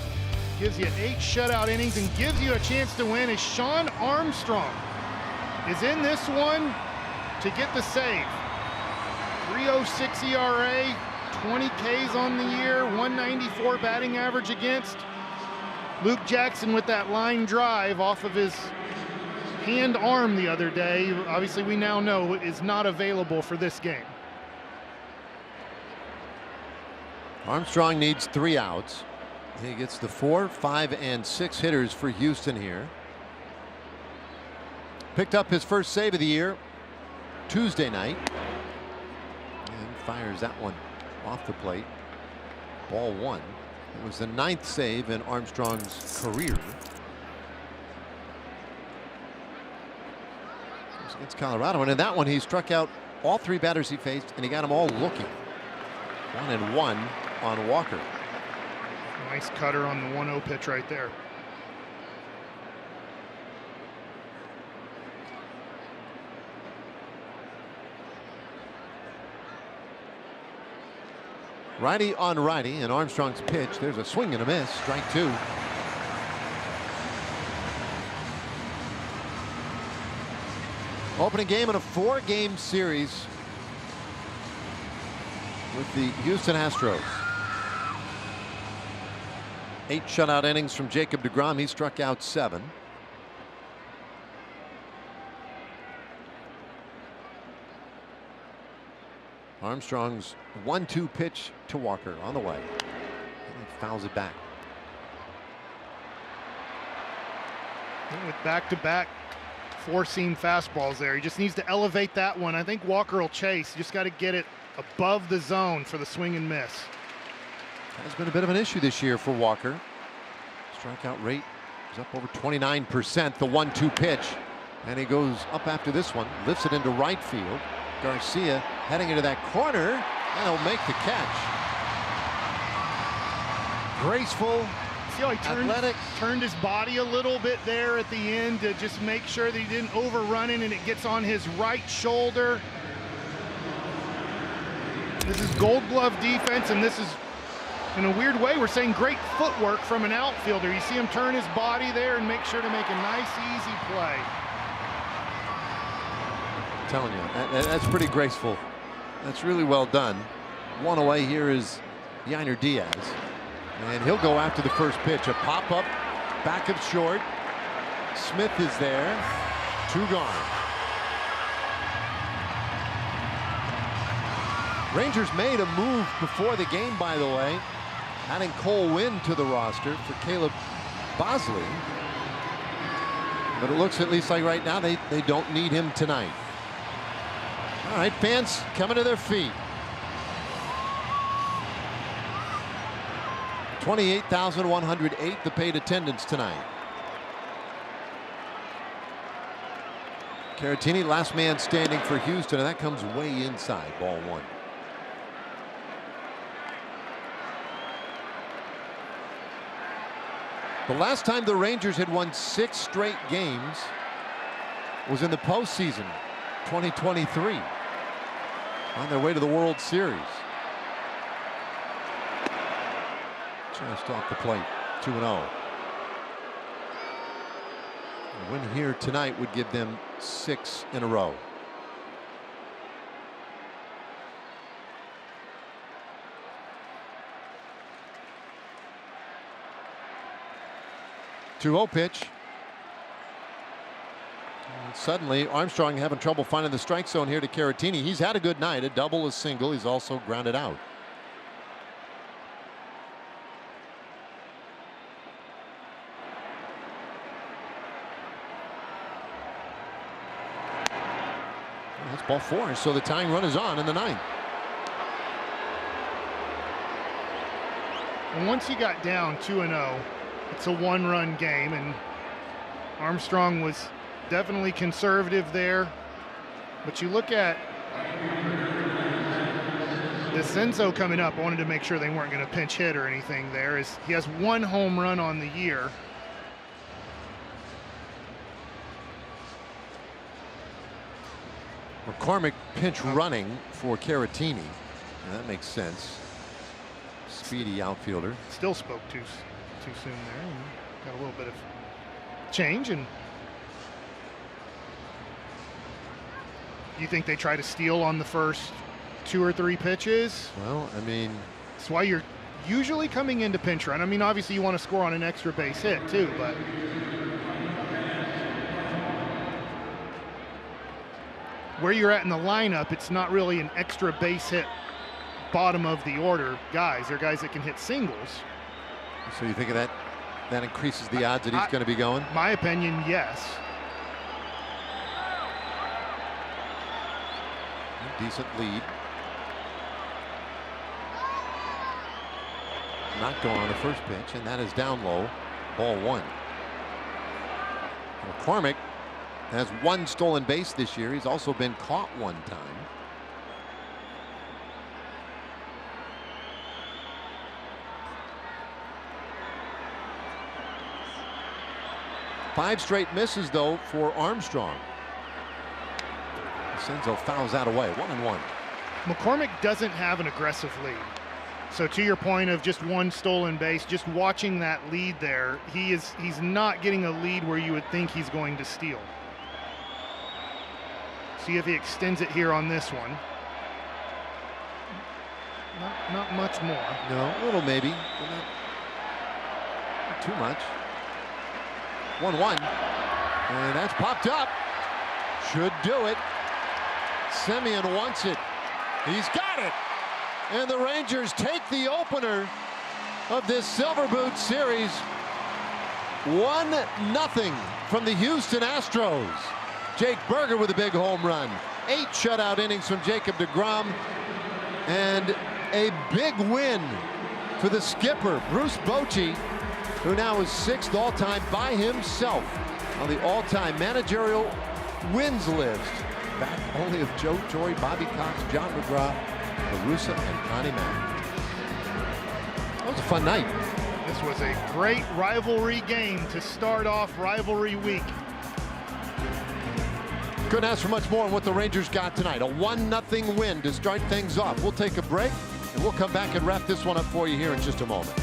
gives you 8 shutout innings and gives you a chance to win as Shawn Armstrong is in this one to get the save. 3.06 ERA, 20 Ks on the year, 194 batting average against. Luke Jackson with that line drive off of his hand arm the other day, obviously we now know is not available for this game. Armstrong needs 3 outs. He gets the 4, 5, and 6 hitters for Houston here. Picked up his first save of the year Tuesday night. And fires that one off the plate. Ball 1. It was the 9th save in Armstrong's career. It was against Colorado, and in that one he struck out all 3 batters he faced, and he got them all looking. 1-1 on Walker. Nice cutter on the 1-0 pitch right there. Righty on righty, and Armstrong's pitch. There's a swing and a miss. Strike 2. Opening game in a 4-game series with the Houston Astros. 8 shutout innings from Jacob DeGrom. He struck out 7. Armstrong's 1-2 pitch to Walker on the way. And he fouls it back. With back-to-back 4-seam fastballs there. He just needs to elevate that one. I think Walker will chase. You just got to get it above the zone for the swing and miss. Has been a bit of an issue this year for Walker. Strikeout rate is up over 29%. The 1-2 pitch. And he goes up after this one. Lifts it into right field. Garcia heading into that corner, and he'll make the catch. Graceful, see how he turned his body a little bit there at the end to just make sure that he didn't overrun it, and it gets on his right shoulder. This is Gold Glove defense, and this is, in a weird way, we're saying great footwork from an outfielder. You see him turn his body there and make sure to make a nice, easy play. I'm telling you, that's pretty graceful. That's really well done. One away here is Yainer Diaz, and he'll go after the first pitch. A pop-up, back of short. Smith is there. 2 gone. Rangers made a move before the game, by the way, adding Cole Winn to the roster for Caleb Bosley. But it looks at least like right now they don't need him tonight. All right, fans coming to their feet. 28,108 the paid attendance tonight. Caratini, last man standing for Houston, and that comes way inside. Ball one. The last time the Rangers had won 6 straight games was in the postseason, 2023, on their way to the World Series. Just off the plate, 2-0. A win here tonight would give them 6 in a row. Two-0 pitch. And suddenly Armstrong having trouble finding the strike zone here to Caratini. He's had a good night, a double, a single. He's also grounded out. That's ball 4, so the tying run is on in the 9th. And once you got down 2-0, it's a 1-run game, and Armstrong was definitely conservative there. But you look at this Zenzo coming up. I wanted to make sure they weren't going to pinch hit or anything there. He has 1 home run on the year. McCormick pinch running for Caratini. That makes sense. Speedy outfielder. Still spoke too soon there. Got a little bit of change. And you think they try to steal on the first 2 or 3 pitches? Well, I mean, that's why you're usually coming into pinch run. I mean, obviously you want to score on an extra base hit too, but where you're at in the lineup, it's not really an extra base hit bottom of the order guys. They're guys that can hit singles. So you think of that increases the odds that he's going to be going? My opinion, yes. Decent lead. Not going on the first pitch, and that is down low. Ball 1. McCormick has 1 stolen base this year. He's also been caught 1 time. Five straight misses, though, for Armstrong. Senzo fouls that away. 1-1. McCormick doesn't have an aggressive lead. So to your point of just 1 stolen base, just watching that lead there, he's not getting a lead where you would think he's going to steal. See if he extends it here on this one. Not much more. No, a little maybe. But not too much. 1-1. And that's popped up. Should do it. Semien wants it. He's got it. And the Rangers take the opener of this Silver Boot Series. 1-0 from the Houston Astros. Jake Berger with a big home run. 8 shutout innings from Jacob DeGrom. And a big win for the skipper, Bruce Bochy, who now is 6th all-time by himself on the all-time managerial wins list. Back only of Joe Torre, Bobby Cox, John McGraw, LaRussa, and Connie Mack. That was a fun night. This was a great rivalry game to start off rivalry week. Couldn't ask for much more on what the Rangers got tonight. A 1-0 win to start things off. We'll take a break, and we'll come back and wrap this one up for you here in just a moment.